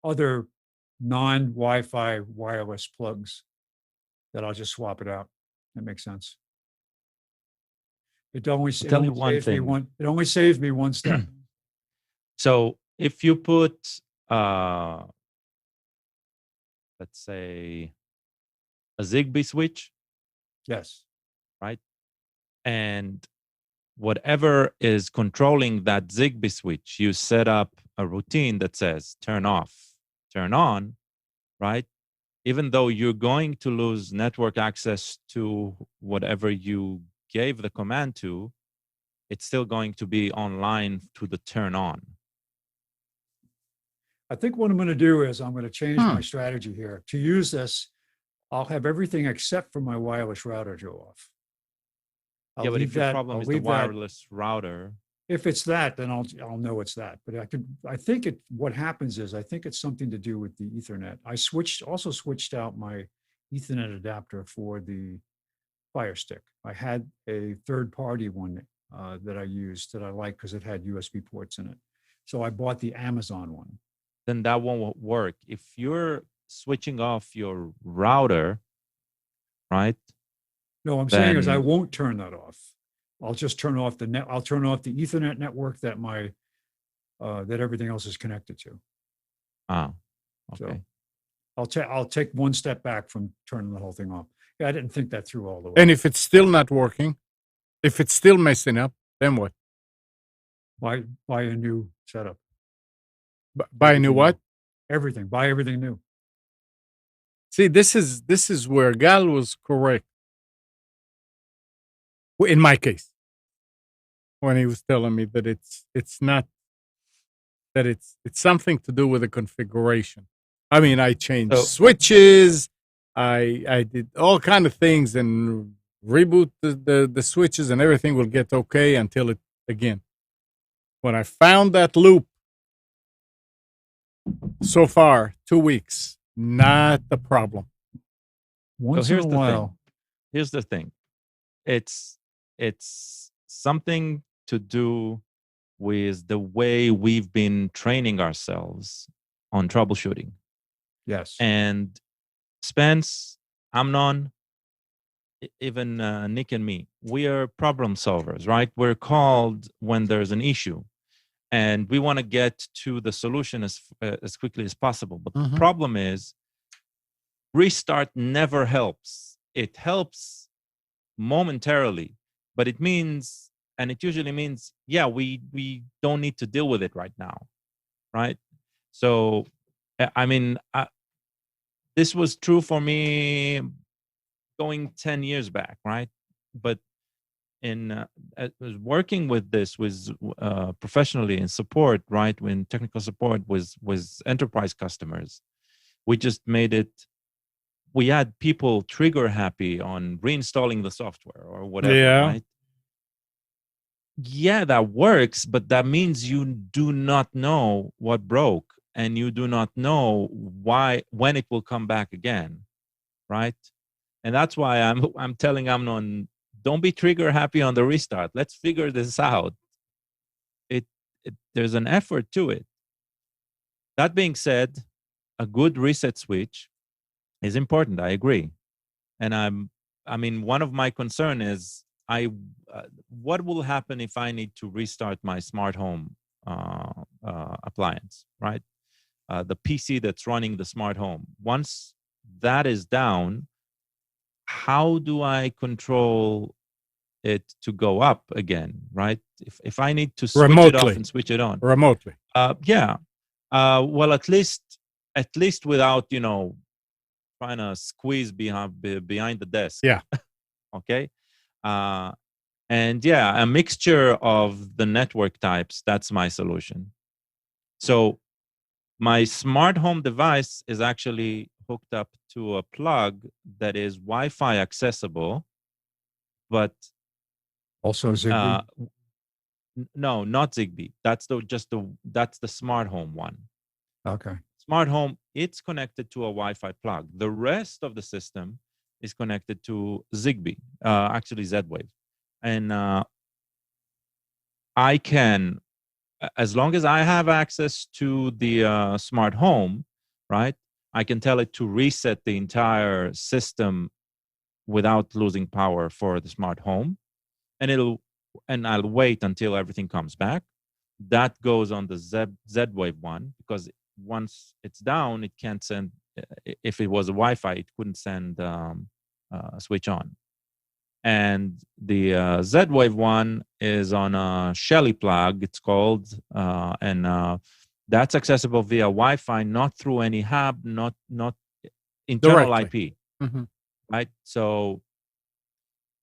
other non-Wi-Fi wireless plugs that I'll just swap it out. That makes sense. It only saves me one step. So if you put, let's say, a Zigbee switch. Yes. Right. And whatever is controlling that Zigbee switch, you set up a routine that says turn off, turn on, right? Even though you're going to lose network access to whatever you gave the command to, it's still going to be online to the turn on. I think what I'm going to do is I'm going to change my strategy here. To use this, I'll have everything except for my wireless router go off. But if your problem is the wireless router, if it's that, then I'll know it's that. But I think what happens is I think it's something to do with the Ethernet. I also switched out my Ethernet adapter for the Fire Stick. I had a third-party one that I used that I like because it had USB ports in it. So I bought the Amazon one. Then that won't work. If you're switching off your router, right? No, I'm saying is I won't turn that off. I'll just turn off I'll turn off the Ethernet network that that everything else is connected to. Ah, okay. So I'll take one step back from turning the whole thing off. Yeah, I didn't think that through all the way. And if it's still not working, if it's still messing up, then what? Buy a new setup. Buy a new what? Everything. Buy everything new. See, this is where Gal was correct. In my case, when he was telling me that it's not that it's something to do with the configuration. I mean, I changed So- switches, I did all kind of things and reboot the switches and everything will get okay until it again. When I found that loop, so far 2 weeks, not the problem. Once here's in a the thing. while. Here's the thing. It's something to do with the way we've been training ourselves on troubleshooting. Yes. And Spence, Amnon, even Nick and me, we are problem solvers, right? We're called when there's an issue, and we want to get to the solution as quickly as possible. But the problem is, restart never helps. It helps momentarily, but it means, and it usually means, yeah, we don't need to deal with it right now, right? So, I mean, this was true for me going 10 years back, right? But in working with this professionally in support, right, when technical support was enterprise customers, we just made it. We had people trigger happy on reinstalling the software or whatever, right? Yeah, that works, but that means you do not know what broke, and you do not know when it will come back again, right? And that's why I'm telling Amnon, don't be trigger happy on the restart. Let's figure this out. There's an effort to it. That being said, a good reset switch is important. I agree. And I mean, one of my concern is what will happen if I need to restart my smart home appliance, right? The PC that's running the smart home. Once that is down, how do I control it to go up again, right? If I need to switch it off and switch it on remotely, yeah. Well, at least without trying to squeeze behind the desk. Yeah. Okay. And yeah, a mixture of the network types. That's my solution. So my smart home device is actually hooked up to a plug that is Wi-Fi accessible, but also Zigbee. No, not Zigbee. That's the smart home one. Okay. Smart home, it's connected to a Wi-Fi plug. The rest of the system is connected to Zigbee, actually Z-Wave. And I can, as long as I have access to the smart home, right, I can tell it to reset the entire system without losing power for the smart home. And I'll wait until everything comes back. That goes on the Z-Wave one, because once it's down, it can't send. If it was a Wi-Fi, it couldn't send switch on. And the Z-Wave one is on a Shelly plug, it's called, and that's accessible via Wi-Fi, not through any hub, not internal directly. IP, right? So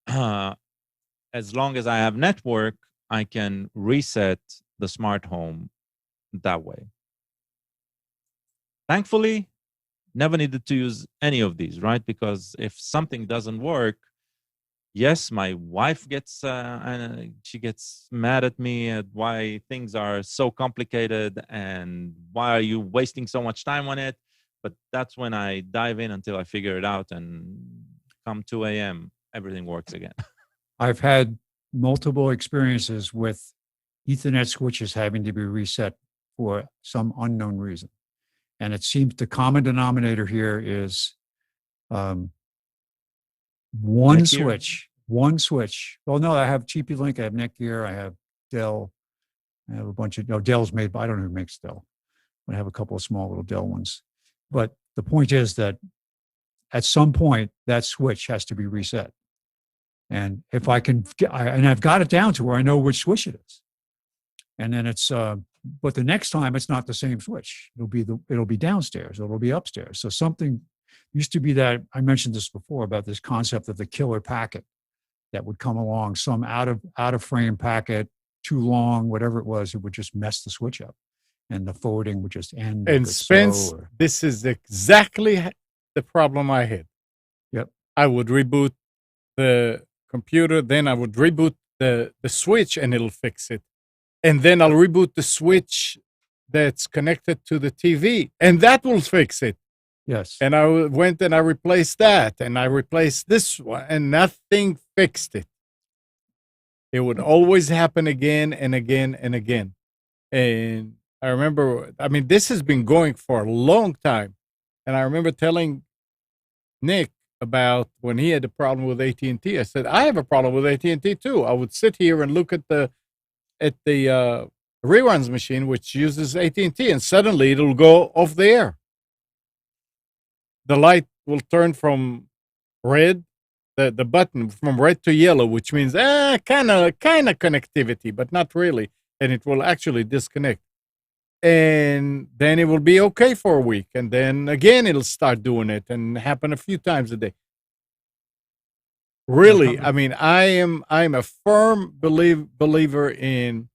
as long as I have network, I can reset the smart home that way. Thankfully, never needed to use any of these, right? Because if something doesn't work, yes, my wife gets she gets mad at me at why things are so complicated and why are you wasting so much time on it. But that's when I dive in until I figure it out, and come 2 a.m., everything works again. I've had multiple experiences with Ethernet switches having to be reset for some unknown reason. And it seems the common denominator here is one switch. Well, no, I have TP-Link, I have Netgear, I have Dell. I have a bunch of, Dell's made, but I don't know who makes Dell. I have a couple of small little Dell ones. But the point is that at some point that switch has to be reset. And if I can, and I've got it down to where I know which switch it is. And then it's, but the next time it's not the same switch. It'll be downstairs. It'll be upstairs. So something used to be that I mentioned this before about this concept of the killer packet that would come along, some out of frame packet, too long, whatever it was, it would just mess the switch up, and the forwarding would just end. And Spence, this is exactly the problem I had. Yep. I would reboot the computer, then I would reboot the switch, and it'll fix it. And then I'll reboot the switch that's connected to the TV, and that will fix it. Yes. And I went and I replaced that, and I replaced this one, and nothing fixed it. It would always happen again and again and again. And I remember, I mean, this has been going for a long time. And I remember telling Nick about when he had a problem with AT&T. I said, I have a problem with AT&T too. I would sit here and look at the reruns machine, which uses AT&T, and suddenly it'll go off the air. The light will turn from red, the button from red to yellow, which means kind of connectivity, but not really. And it will actually disconnect. And then it will be okay for a week. And then again, it'll start doing it and happen a few times a day. Really, I mean, I'm a firm believer in,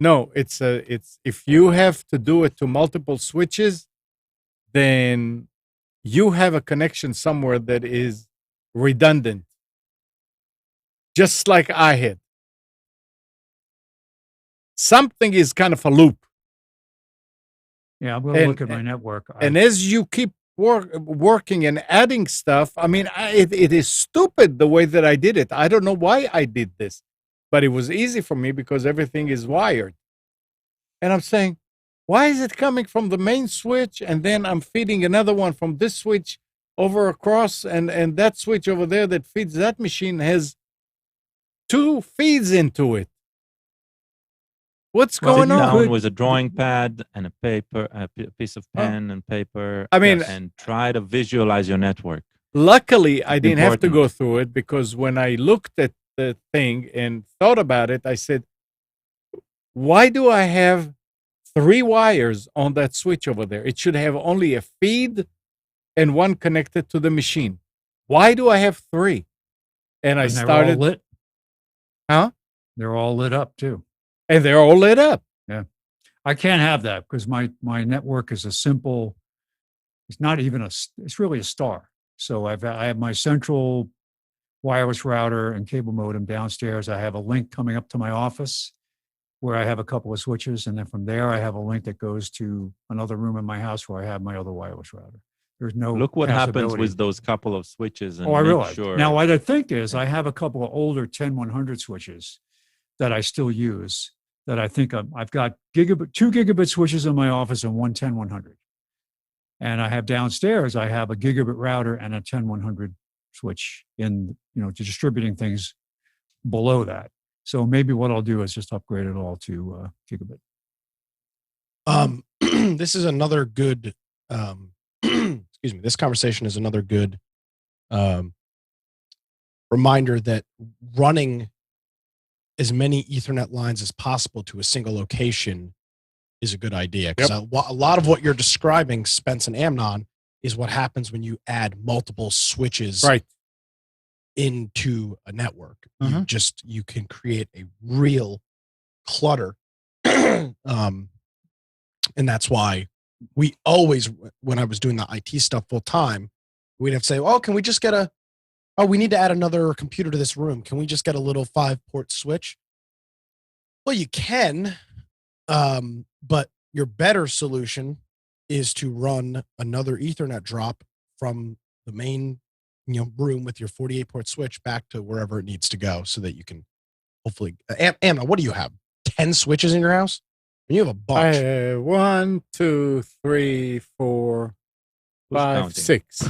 no, it's if you have to do it to multiple switches, then you have a connection somewhere that is redundant, just like I had. Something is kind of a loop. Yeah, I'm going to look at my network. And as you keep working and adding stuff, I mean, it is stupid the way that I did it. I don't know why I did this, but it was easy for me because everything is wired. And I'm saying, why is it coming from the main switch, and then I'm feeding another one from this switch over across, and that switch over there that feeds that machine has two feeds into it? What's going on? Sit down with a drawing pad and a paper, piece of pen and paper. I mean, and try to visualize your network. Luckily, I didn't have to Important. go through it, because when I looked at the thing and thought about it, I said, why do I have 3 wires on that switch over there? It should have only a feed and one connected to the machine. Why do I have 3? And I and they're started, all lit. huh? They're all lit up too. And they're all lit up. I can't have that because my network is a simple. It's not even it's really a star. So I have my central wireless router and cable modem downstairs. I have a link coming up to my office where I have a couple of switches, and then from there I have a link that goes to another room in my house where I have my other wireless router. There's no Look what happens passability. with those couple of switches. And Oh, I make realize. Sure. Now, what I think is I have a couple of older 10100 switches that I still use, that I think I've got 2 gigabit switches in my office and one 10100. And I have downstairs, I have a gigabit router and a 10100 switch in, distributing things below that. So maybe what I'll do is just upgrade it all to gigabit. This is another good, excuse me, this conversation is another good reminder that running as many Ethernet lines as possible to a single location is a good idea. Because a lot of what you're describing, Spence and Amnon, is what happens when you add multiple switches into a network. You can create a real clutter. And that's why we always, when I was doing the IT stuff full time, we'd have to say, oh, can we just get we need to add another computer to this room. Can we just get a little 5-port switch? Well, you can, but your better solution is to run another Ethernet drop from the main room with your 48-port switch back to wherever it needs to go, so that you can hopefully. Anna, what do you have? 10 switches in your house? You have a bunch. 1, 2, 3, 4, 5, 6.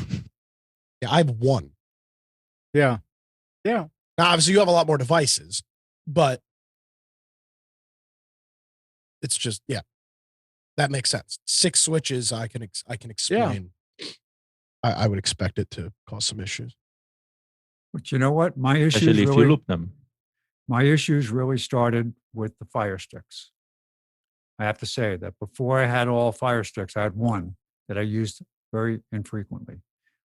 Yeah, I have 1. Yeah. Now, obviously, you have a lot more devices, but it's just, that makes sense. 6 switches, I can explain. I would expect it to cause some issues. But you know what? Especially if you loop them. My issues really started with the Fire Sticks. I have to say that before I had all Fire Sticks, I had one that I used very infrequently.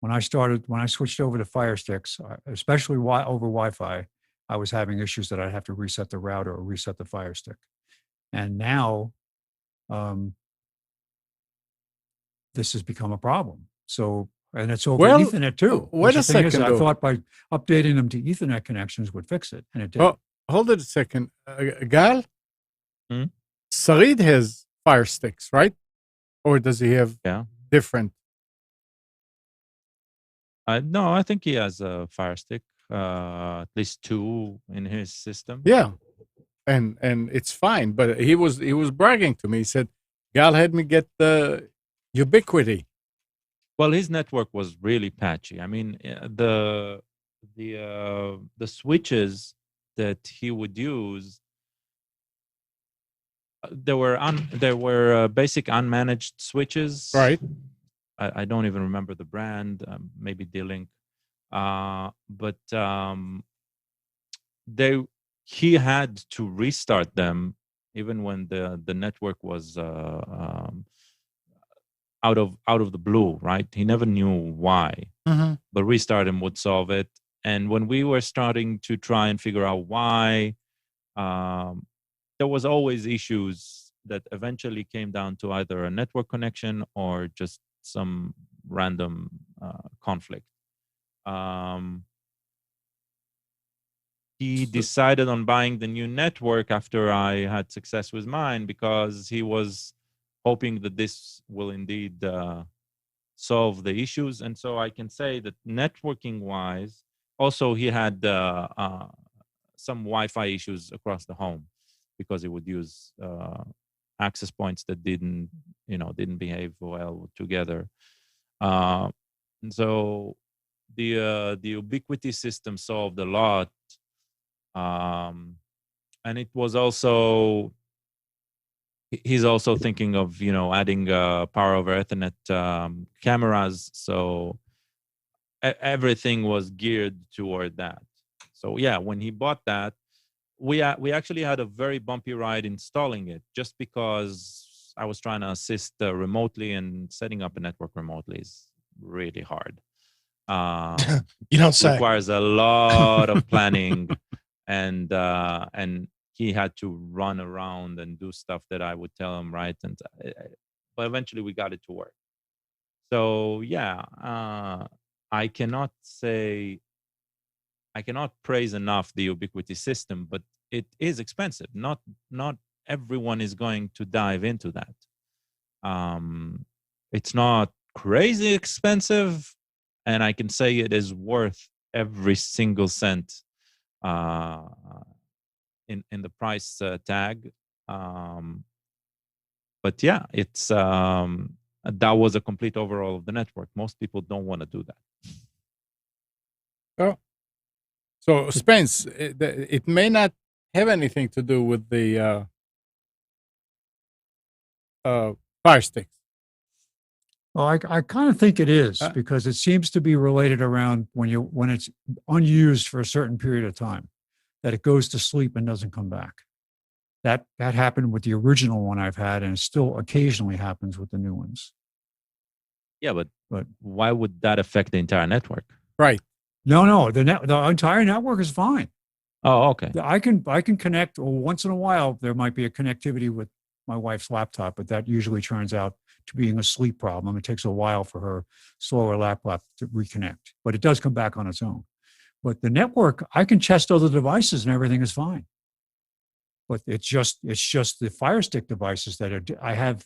When I switched over to Fire Sticks, especially over Wi-Fi, I was having issues that I'd have to reset the router or reset the Fire Stick. And now, this has become a problem. So, and it's over Ethernet too. Wait a second. I thought by updating them to Ethernet connections would fix it, and it did. Oh, hold it a second. Gal? Sarid has Fire Sticks, right? Or does he have different? No, I think he has a Fire Stick, at least 2 in his system. Yeah, and it's fine. But he was bragging to me. He said, "Gal had me get the Ubiquiti." Well, his network was really patchy. I mean, the switches that he would use, there were basic unmanaged switches. Right. I don't even remember the brand, maybe D-Link. But he had to restart them even when the network was out of the blue, right? He never knew why, but restart them would solve it. And when we were starting to try and figure out why, there was always issues that eventually came down to either a network connection or just some random conflict. He decided on buying the new network after I had success with mine because he was hoping that this will indeed solve the issues. And so I can say that networking wise, also he had some Wi-Fi issues across the home because he would use access points that didn't behave well together. And so the Ubiquiti system solved a lot. And it was also, he's also thinking of, adding power over Ethernet cameras. So everything was geared toward that. So yeah, when he bought that, we actually had a very bumpy ride installing it just because I was trying to assist remotely, and setting up a network remotely is really hard. You don't say. Requires a lot of planning, and he had to run around and do stuff that I would tell him, right? And but eventually we got it to work. So yeah, I cannot praise enough the Ubiquiti system, but it is expensive. Not everyone is going to dive into that. It's not crazy expensive, and I can say it is worth every single cent in the price tag. But yeah, it's that was a complete overhaul of the network. Most people don't want to do that. Oh. So, Spence, it may not have anything to do with the Fire Sticks. Well, I kind of think it is because it seems to be related around when it's unused for a certain period of time, that it goes to sleep and doesn't come back. That happened with the original one I've had, and it still occasionally happens with the new ones. Yeah, but why would that affect the entire network? Right. No, the entire network is fine. Oh, okay. I can connect. Well, once in a while, there might be a connectivity with my wife's laptop, but that usually turns out to being a sleep problem. It takes a while for her slower laptop to reconnect, but it does come back on its own. But the network, I can test other devices and everything is fine. But it's just the Fire Stick devices that I have.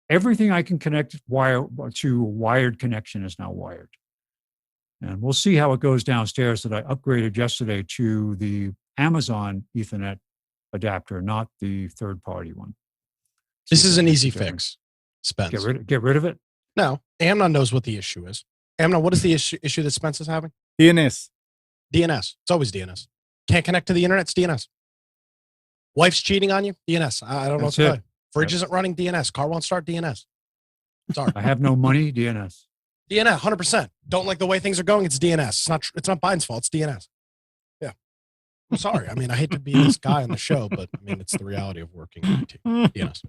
Everything I can connect to wired connection is now wired. And we'll see how it goes downstairs, that I upgraded yesterday to the Amazon Ethernet adapter, not the third-party one. This is an easy fix, Spence. Get rid of it? No. Amnon knows what the issue is. Amnon, what is the issue that Spence is having? DNS. DNS. It's always DNS. Can't connect to the internet, it's DNS. Wife's cheating on you? DNS. I don't know what to tell you. Fridge isn't running, DNS. Car won't start, DNS. Sorry. I have no money, DNS. DNS, 100%. Don't like the way things are going. It's DNS. It's not Biden's fault. It's DNS. Yeah. I'm sorry. I mean, I hate to be this guy on the show, but I mean, it's the reality of working in IT. DNS.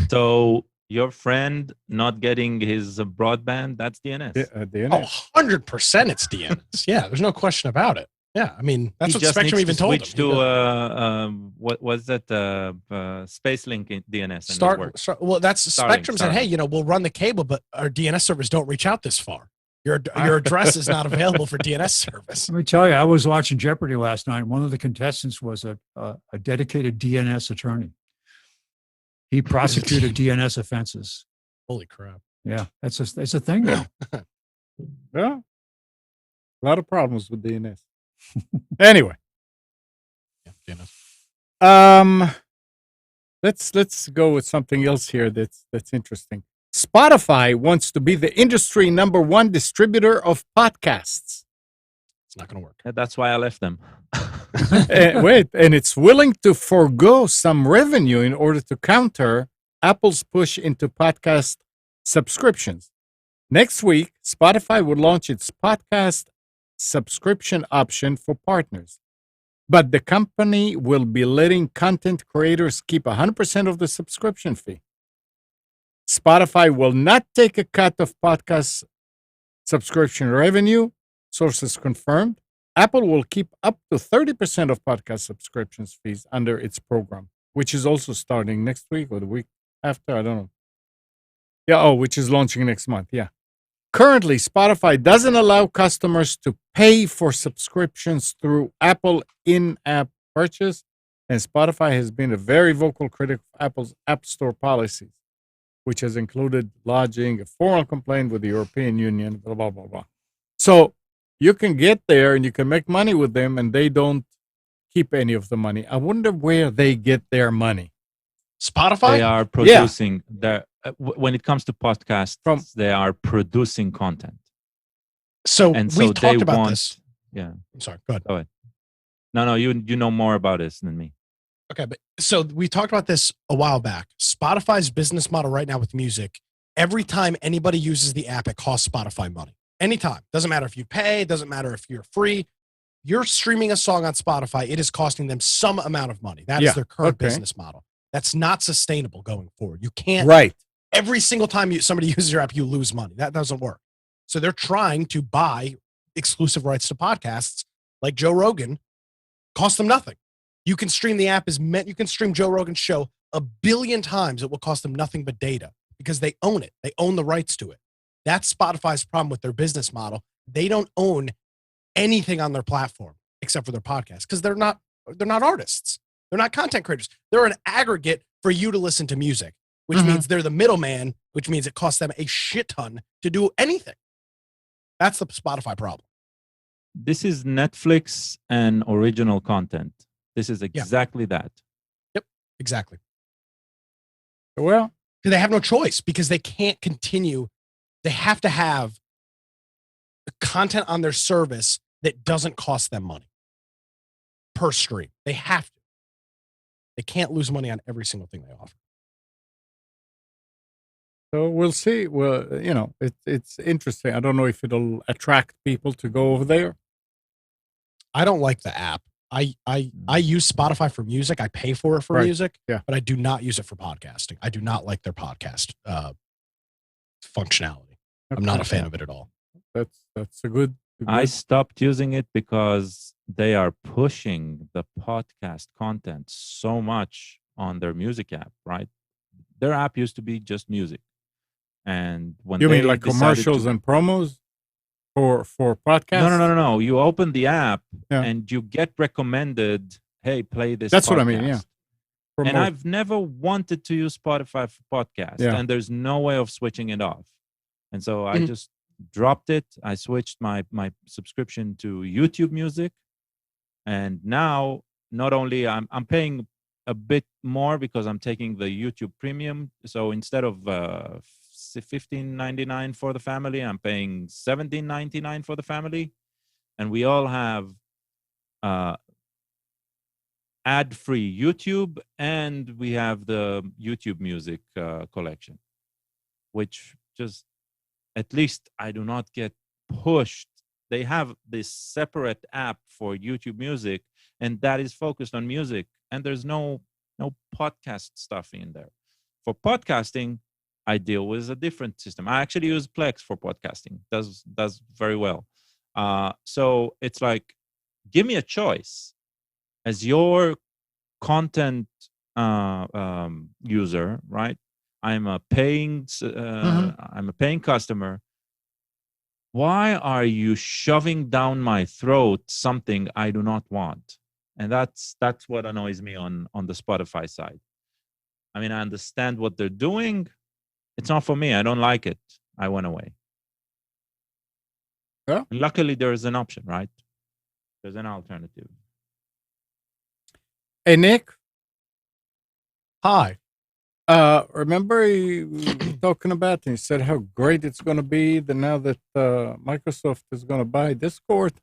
So your friend not getting his broadband, that's DNS. DNS. Oh, 100% it's DNS. Yeah, there's no question about it. Yeah, I mean, that's He what just Spectrum needs even to told him. switch He to does. what was that? SpaceLink in DNS. And it works. Well, that's Starlink, Spectrum said, Starlink. hey, we'll run the cable, but our DNS servers don't reach out this far. Your address is not available for DNS service. Let me tell you, I was watching Jeopardy last night. One of the contestants was a dedicated DNS attorney. He prosecuted DNS offenses. Holy crap. Yeah, it's a thing now. Yeah. A lot of problems with DNS. Anyway. Yeah, DNS. Let's go with something else here that's interesting. Spotify wants to be the industry #1 distributor of podcasts. It's not going to work. Yeah, that's why I left them. And it's willing to forego some revenue in order to counter Apple's push into podcast subscriptions. Next week, Spotify will launch its podcast subscription option for partners. But the company will be letting content creators keep 100% of the subscription fee. Spotify will not take a cut of podcast subscription revenue, sources confirmed. Apple will keep up to 30% of podcast subscriptions fees under its program, which is also starting next week or the week after. I don't know. Yeah, which is launching next month. Yeah. Currently, Spotify doesn't allow customers to pay for subscriptions through Apple in-app purchase, and Spotify has been a very vocal critic of Apple's App Store policies, which has included lodging a formal complaint with the European Union, blah, blah, blah, blah. So you can get there and you can make money with them, and they don't keep any of the money. I wonder where they get their money. Spotify? They are producing when it comes to podcasts, they are producing content. So we've talked about this. Yeah. I'm sorry. Go ahead. Go ahead. No, you know more about this than me. Okay, but so we talked about this a while back. Spotify's business model right now with music, every time anybody uses the app, it costs Spotify money. Anytime. Doesn't matter if you pay, doesn't matter if you're free. You're streaming a song on Spotify, it is costing them some amount of money. That is their current business model. That's not sustainable going forward. You can't. Right. Every single time somebody uses your app, you lose money. That doesn't work. So they're trying to buy exclusive rights to podcasts like Joe Rogan. Cost them nothing. You can stream the app you can stream Joe Rogan's show 1 billion times. It will cost them nothing but data because they own it. They own the rights to it. That's Spotify's problem with their business model. They don't own anything on their platform except for their podcast because they're not artists. They're not content creators. They're an aggregate for you to listen to music, which means they're the middleman, which means it costs them a shit ton to do anything. That's the Spotify problem. This is Netflix and original content. This is exactly that. Yep, exactly. Well, they have no choice because they can't continue. They have to have the content on their service that doesn't cost them money per stream. They have to. They can't lose money on every single thing they offer. So we'll see. Well, it's interesting. I don't know if it'll attract people to go over there. I don't like the app. I use Spotify for music. I pay for it for music, but I do not use it for podcasting. I do not like their podcast functionality. Okay. I'm not a fan of it at all. That's a good. I stopped using it because they are pushing the podcast content so much on their music app, right? Their app used to be just music. And when you mean like commercials and promos for podcasts? No. You open the app and you get recommended, hey, play this. That's podcast. what I mean, yeah. And I've never wanted to use Spotify for podcasts, and there's no way of switching it off. And so I just dropped it. I switched my subscription to YouTube Music, and now not only I'm paying a bit more because I'm taking the YouTube Premium. So instead of $15.99 for the family, I'm paying $17.99 for the family, and we all have ad-free YouTube, and we have the YouTube Music collection, which just at least I do not get pushed. They have this separate app for YouTube Music, and that is focused on music, and there's no podcast stuff in there. For podcasting, I deal with a different system. I actually use Plex for podcasting. Does very well. So it's like, give me a choice. As your content user, right? I'm a paying customer. Why are you shoving down my throat something I do not want? And that's what annoys me on the Spotify side. I mean, I understand what they're doing. It's not for me. I don't like it. I went away. Yeah. And luckily, there is an option, right? There's an alternative. Hey, Nick. Hi. Remember you were talking about, and you said how great it's going to be that now that Microsoft is going to buy Discord.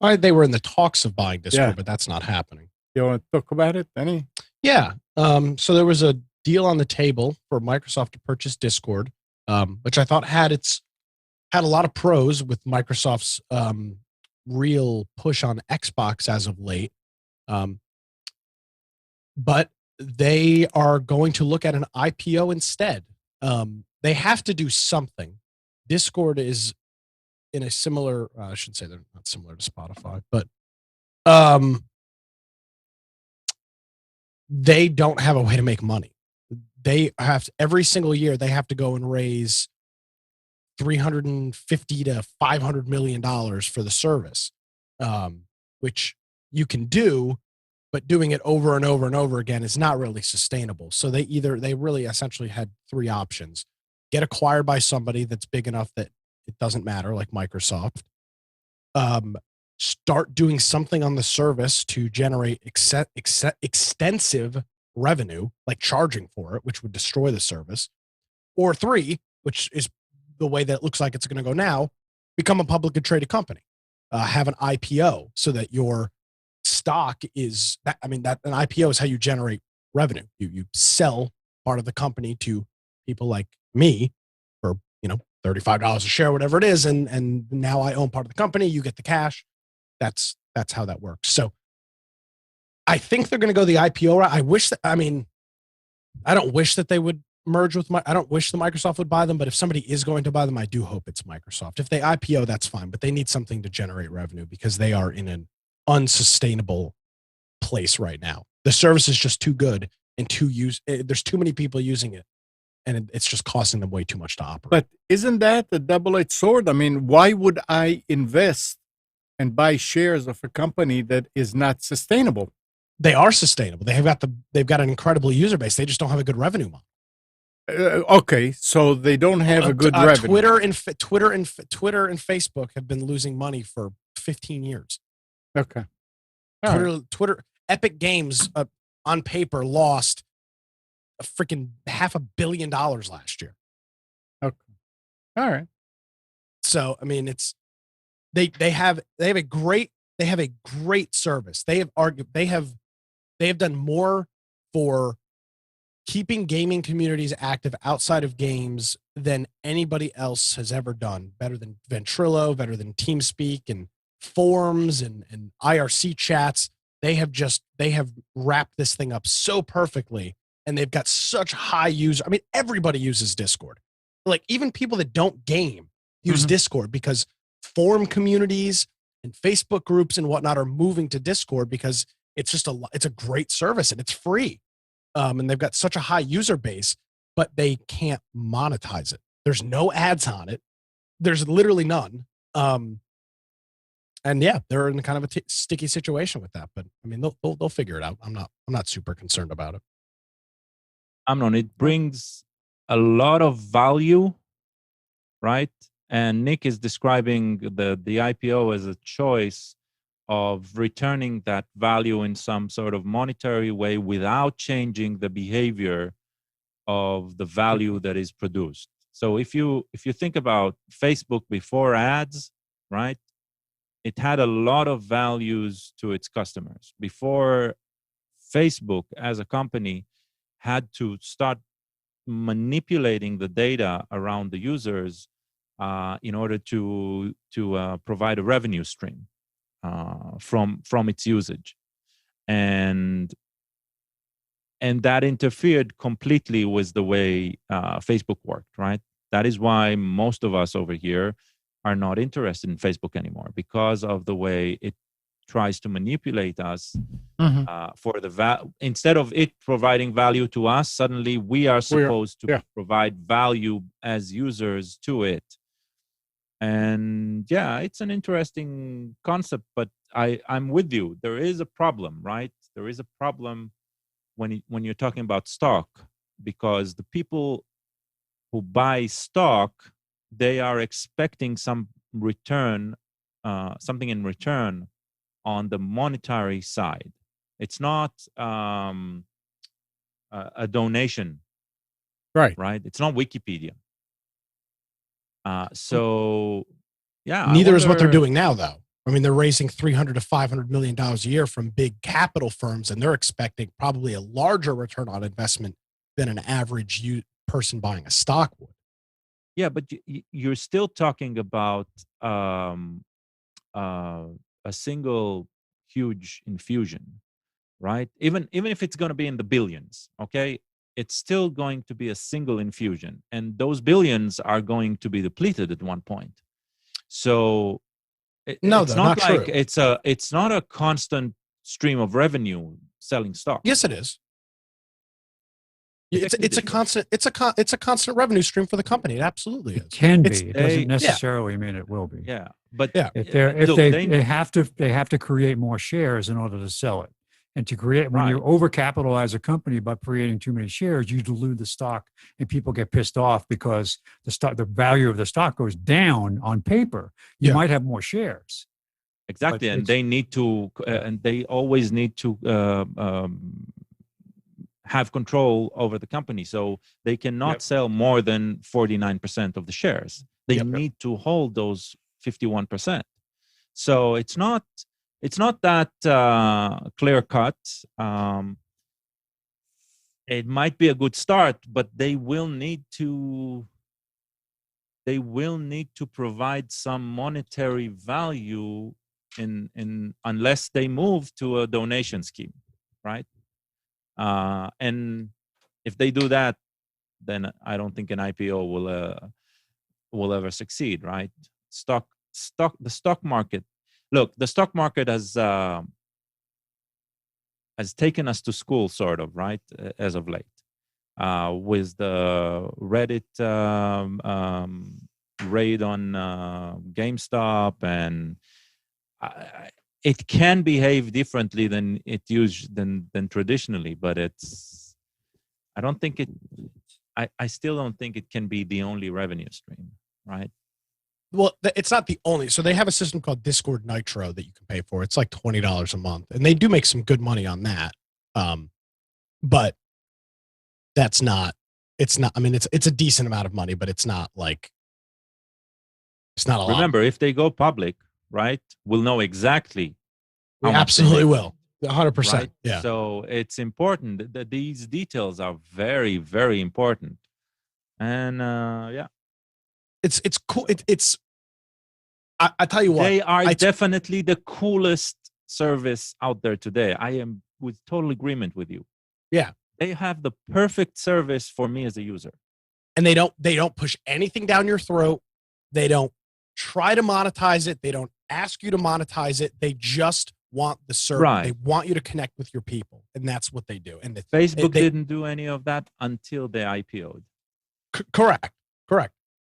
They were in the talks of buying Discord, Yeah. but that's not happening. You want to talk about it, Danny? Yeah. So there was a deal on the table for Microsoft to purchase Discord, which I thought had a lot of pros with Microsoft's real push on Xbox as of late. But they are going to look at an IPO instead. They have to do something. Discord is in a similar, I shouldn't say they're not similar to Spotify, but they don't have a way to make money. They have to, every single year, they have to go and raise $350 to $500 million for the service, which you can do, but doing it over and over and over again is not really sustainable. So they really essentially had three options: get acquired by somebody that's big enough that it doesn't matter, like Microsoft, start doing something on the service to generate extensive revenue, like charging for it, which would destroy the service, or three, which is the way that it looks like it's going to go now, become a publicly traded company, have an IPO so that your stock is, that an IPO is how you generate revenue. You sell part of the company to people like me for, $35 a share, whatever it is. And now I own part of the company. You get the cash. That's how that works. So I think they're going to go the IPO route. I don't wish that they would merge with I don't wish the Microsoft would buy them, but if somebody is going to buy them, I do hope it's Microsoft. If they IPO, that's fine, but they need something to generate revenue because they are in an unsustainable place right now. The service is just too good and there's too many people using it, and it's just costing them way too much to operate. But isn't that a double-edged sword? I mean, why would I invest and buy shares of a company that is not sustainable? They are sustainable. They've got an incredible user base. They just don't have a good revenue model. Okay, so they don't have a good revenue. Twitter and Facebook have been losing money for 15 years. Okay. Twitter, Epic Games on paper lost a freaking $500 million last year. Okay. All right. So it's they have a great service. They have done more for keeping gaming communities active outside of games than anybody else has ever done. Better than Ventrilo, better than TeamSpeak and forums and IRC chats. They have wrapped this thing up so perfectly, and they've got such high user. Everybody uses Discord. Like, even people that don't game use Discord because forum communities and Facebook groups and whatnot are moving to Discord because it's a great service and it's free. And they've got such a high user base, but they can't monetize it. There's no ads on it. There's literally none. And yeah, they're in kind of a sticky situation with that, but they'll figure it out. I'm not super concerned about it. Amnon, it brings a lot of value, right? And Nick is describing the IPO as a choice of returning that value in some sort of monetary way without changing the behavior of the value that is produced. So if you think about Facebook before ads, right? It had a lot of values to its customers. Before Facebook as a company had to start manipulating the data around the users, in order to provide a revenue stream from its usage, and that interfered completely with the way Facebook worked. Right. That is why most of us over here are not interested in Facebook anymore, because of the way it tries to manipulate us. For the instead of it providing value to us, suddenly we are supposed to provide value as users to it. And yeah, it's an interesting concept, but I'm with you. There is a problem, right? There is a problem when you're talking about stock, because the people who buy stock, they are expecting some return, something in return on the monetary side. It's not a donation, right? It's not Wikipedia. So yeah, neither is what they're doing now, though. I mean, they're raising $300 to $500 million a year from big capital firms, and they're expecting probably a larger return on investment than an average person buying a stock would. Yeah, but you're still talking about a single huge infusion, right? Even if it's going to be in the billions, okay, it's still going to be a single infusion, and those billions are going to be depleted at one point. So it's not like true. it's not a constant stream of revenue selling stock. Yes, it is. It's a constant revenue stream for the company. It absolutely is. It can be. It doesn't necessarily mean it will be. Yeah, but if they have to create more shares in order to sell it. And to create, when you overcapitalize a company by creating too many shares, you dilute the stock, and people get pissed off because the value of the stock goes down on paper. You might have more shares. Exactly, and they need to, and they always need to have control over the company, so they cannot sell more than 49% of the shares. They need to hold those 51%. So it's not that clear cut. It might be a good start, but they will need to provide some monetary value in unless they move to a donation scheme, right? And if they do that, then I don't think an IPO will ever succeed, right? The stock market. Look, the stock market has taken us to school, sort of, right, as of late, with the Reddit raid on GameStop, and it can behave differently than than traditionally, but I don't think it. I still don't think it can be the only revenue stream, right? Well, it's not the only. So they have a system called Discord Nitro that you can pay for. It's like $20 a month, and they do make some good money on that. But that's not. It's not. I mean, it's a decent amount of money, but it's not like. It's not a lot. Remember, if they go public, right, we'll know exactly. We absolutely will. 100%. Right? Yeah. So it's important that these details are very, very important, and It's cool. I tell you what, they are definitely the coolest service out there today. I am with total agreement with you. Yeah, they have the perfect service for me as a user, and they don't push anything down your throat. They don't try to monetize it. They don't ask you to monetize it. They just want the service. Right. They want you to connect with your people, and that's what they do. And Facebook didn't do any of that until they IPO'd. Correct.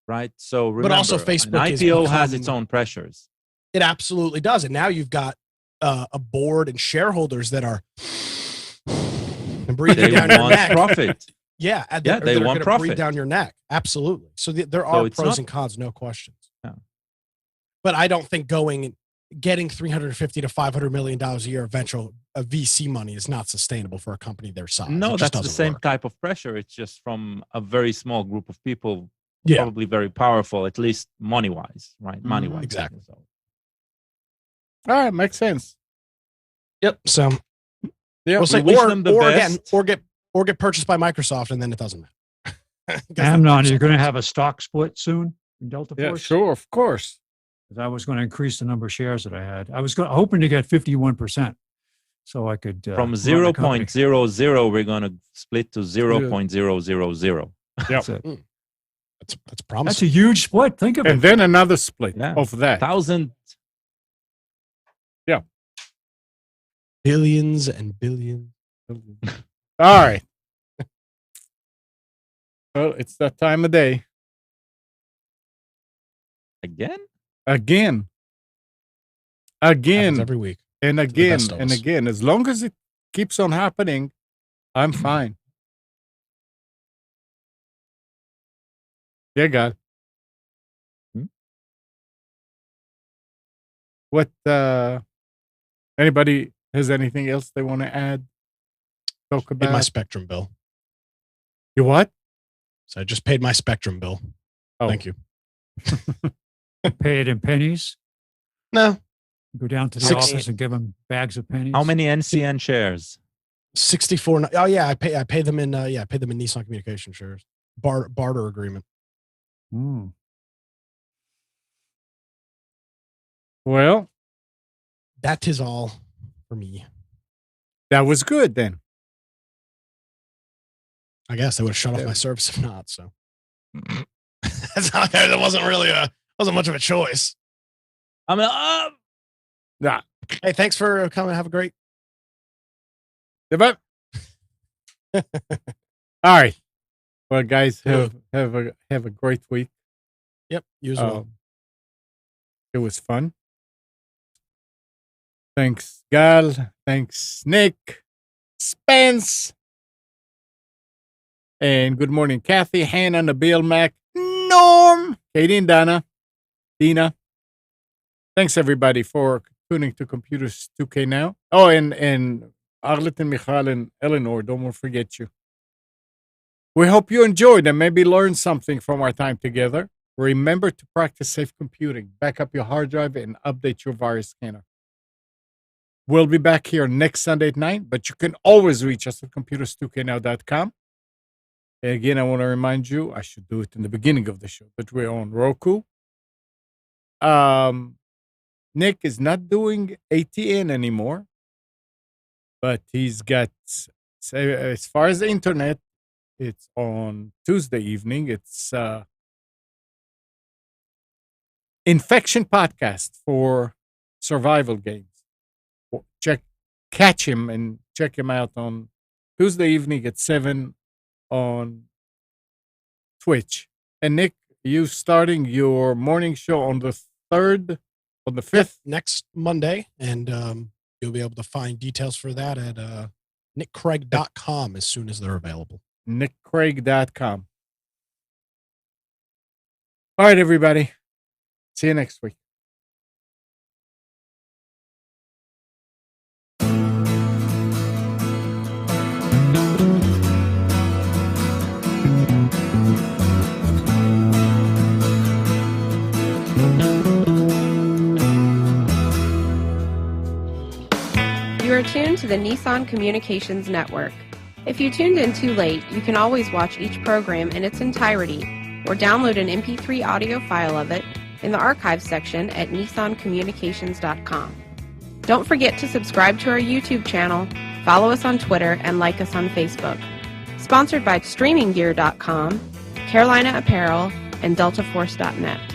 Right. So remember, but also Facebook an IPO has its own pressures. It absolutely does. And now you've got a board and shareholders that are breathing down your neck. Profit. Yeah. They want profit. Breathe down your neck. Absolutely. So there are pros and cons, no questions. Yeah. But I don't think getting $350 to $500 million a year of VC money is not sustainable for a company their size. No, that's the same type of pressure. It's just from a very small group of people. Yeah. Probably very powerful, at least money-wise, right? Money-wise. Exactly. All right, makes sense. Yep. So we'll say or get purchased by Microsoft, and then it doesn't matter. Amnon, you're going to have a stock split soon? in Delta Yeah, Force? sure, of course. 'Cause I was going to increase the number of shares that I had. I was hoping to get 51%, so I could From run the company. 0.00, we're going to split to 0.000. That's it. That's That's a promising. huge split. Think of And it. then another split Yeah. of that. 1,000. Billions and billions. All right. Well, it's that time of day. Again? Again. Happens every week. And the again best of and us. again. As long as it keeps on happening, I'm fine. Yeah, God. Hmm? What anybody has anything else they want to add? Talk Paid my about Spectrum bill. you what? So I just paid my Spectrum bill. Oh. Thank you. Pay it in pennies. No, Go down to the 60 office and give them bags of pennies. How many NCN shares? 64. Oh yeah, I pay them in. I pay them in Nissan Communication shares. Barter agreement. Mm. Well, That is all for me. that was good then. I guess they would have shut off Yeah. my service if not. So that's not, that wasn't much of a choice. I mean, Yeah. Hey, thanks for coming. Have a great. But all right. Well, guys, have a great week. Yep. You as well. It was fun. Thanks, Gal. Thanks, Nick, Spence, and good morning, Kathy, Hannah, Nabil, Mac, Norm, Katie, and Dina. Thanks everybody for tuning to Computers 2K Now. Oh, and Arlette and Michal and Eleanor, don't forget you. We hope you enjoyed and maybe learned something from our time together. Remember to practice safe computing. Back up your hard drive and update your virus scanner. We'll be back here next Sunday at 9, but you can always reach us at computers2know.com. And again, I want to remind you, I should do it in the beginning of the show, but we're on Roku. Nick is not doing ATN anymore, but he's got, as far as the internet, it's on Tuesday evening. It's Infection Podcast for survival games. Catch him and check him out on Tuesday evening at 7 on Twitch. And Nick, you starting your morning show on the 3rd, on the 5th? Next Monday, and you'll be able to find details for that at nickcraig.com as soon as they're available. nickcraig.com. All right, everybody. See you next week. You are tuned to the Nissan Communications Network. If you tuned in too late, you can always watch each program in its entirety or download an MP3 audio file of it in the archives section at nissancommunications.com. Don't forget to subscribe to our YouTube channel, follow us on Twitter, and like us on Facebook. Sponsored by StreamingGear.com, Carolina Apparel, and DeltaForce.net.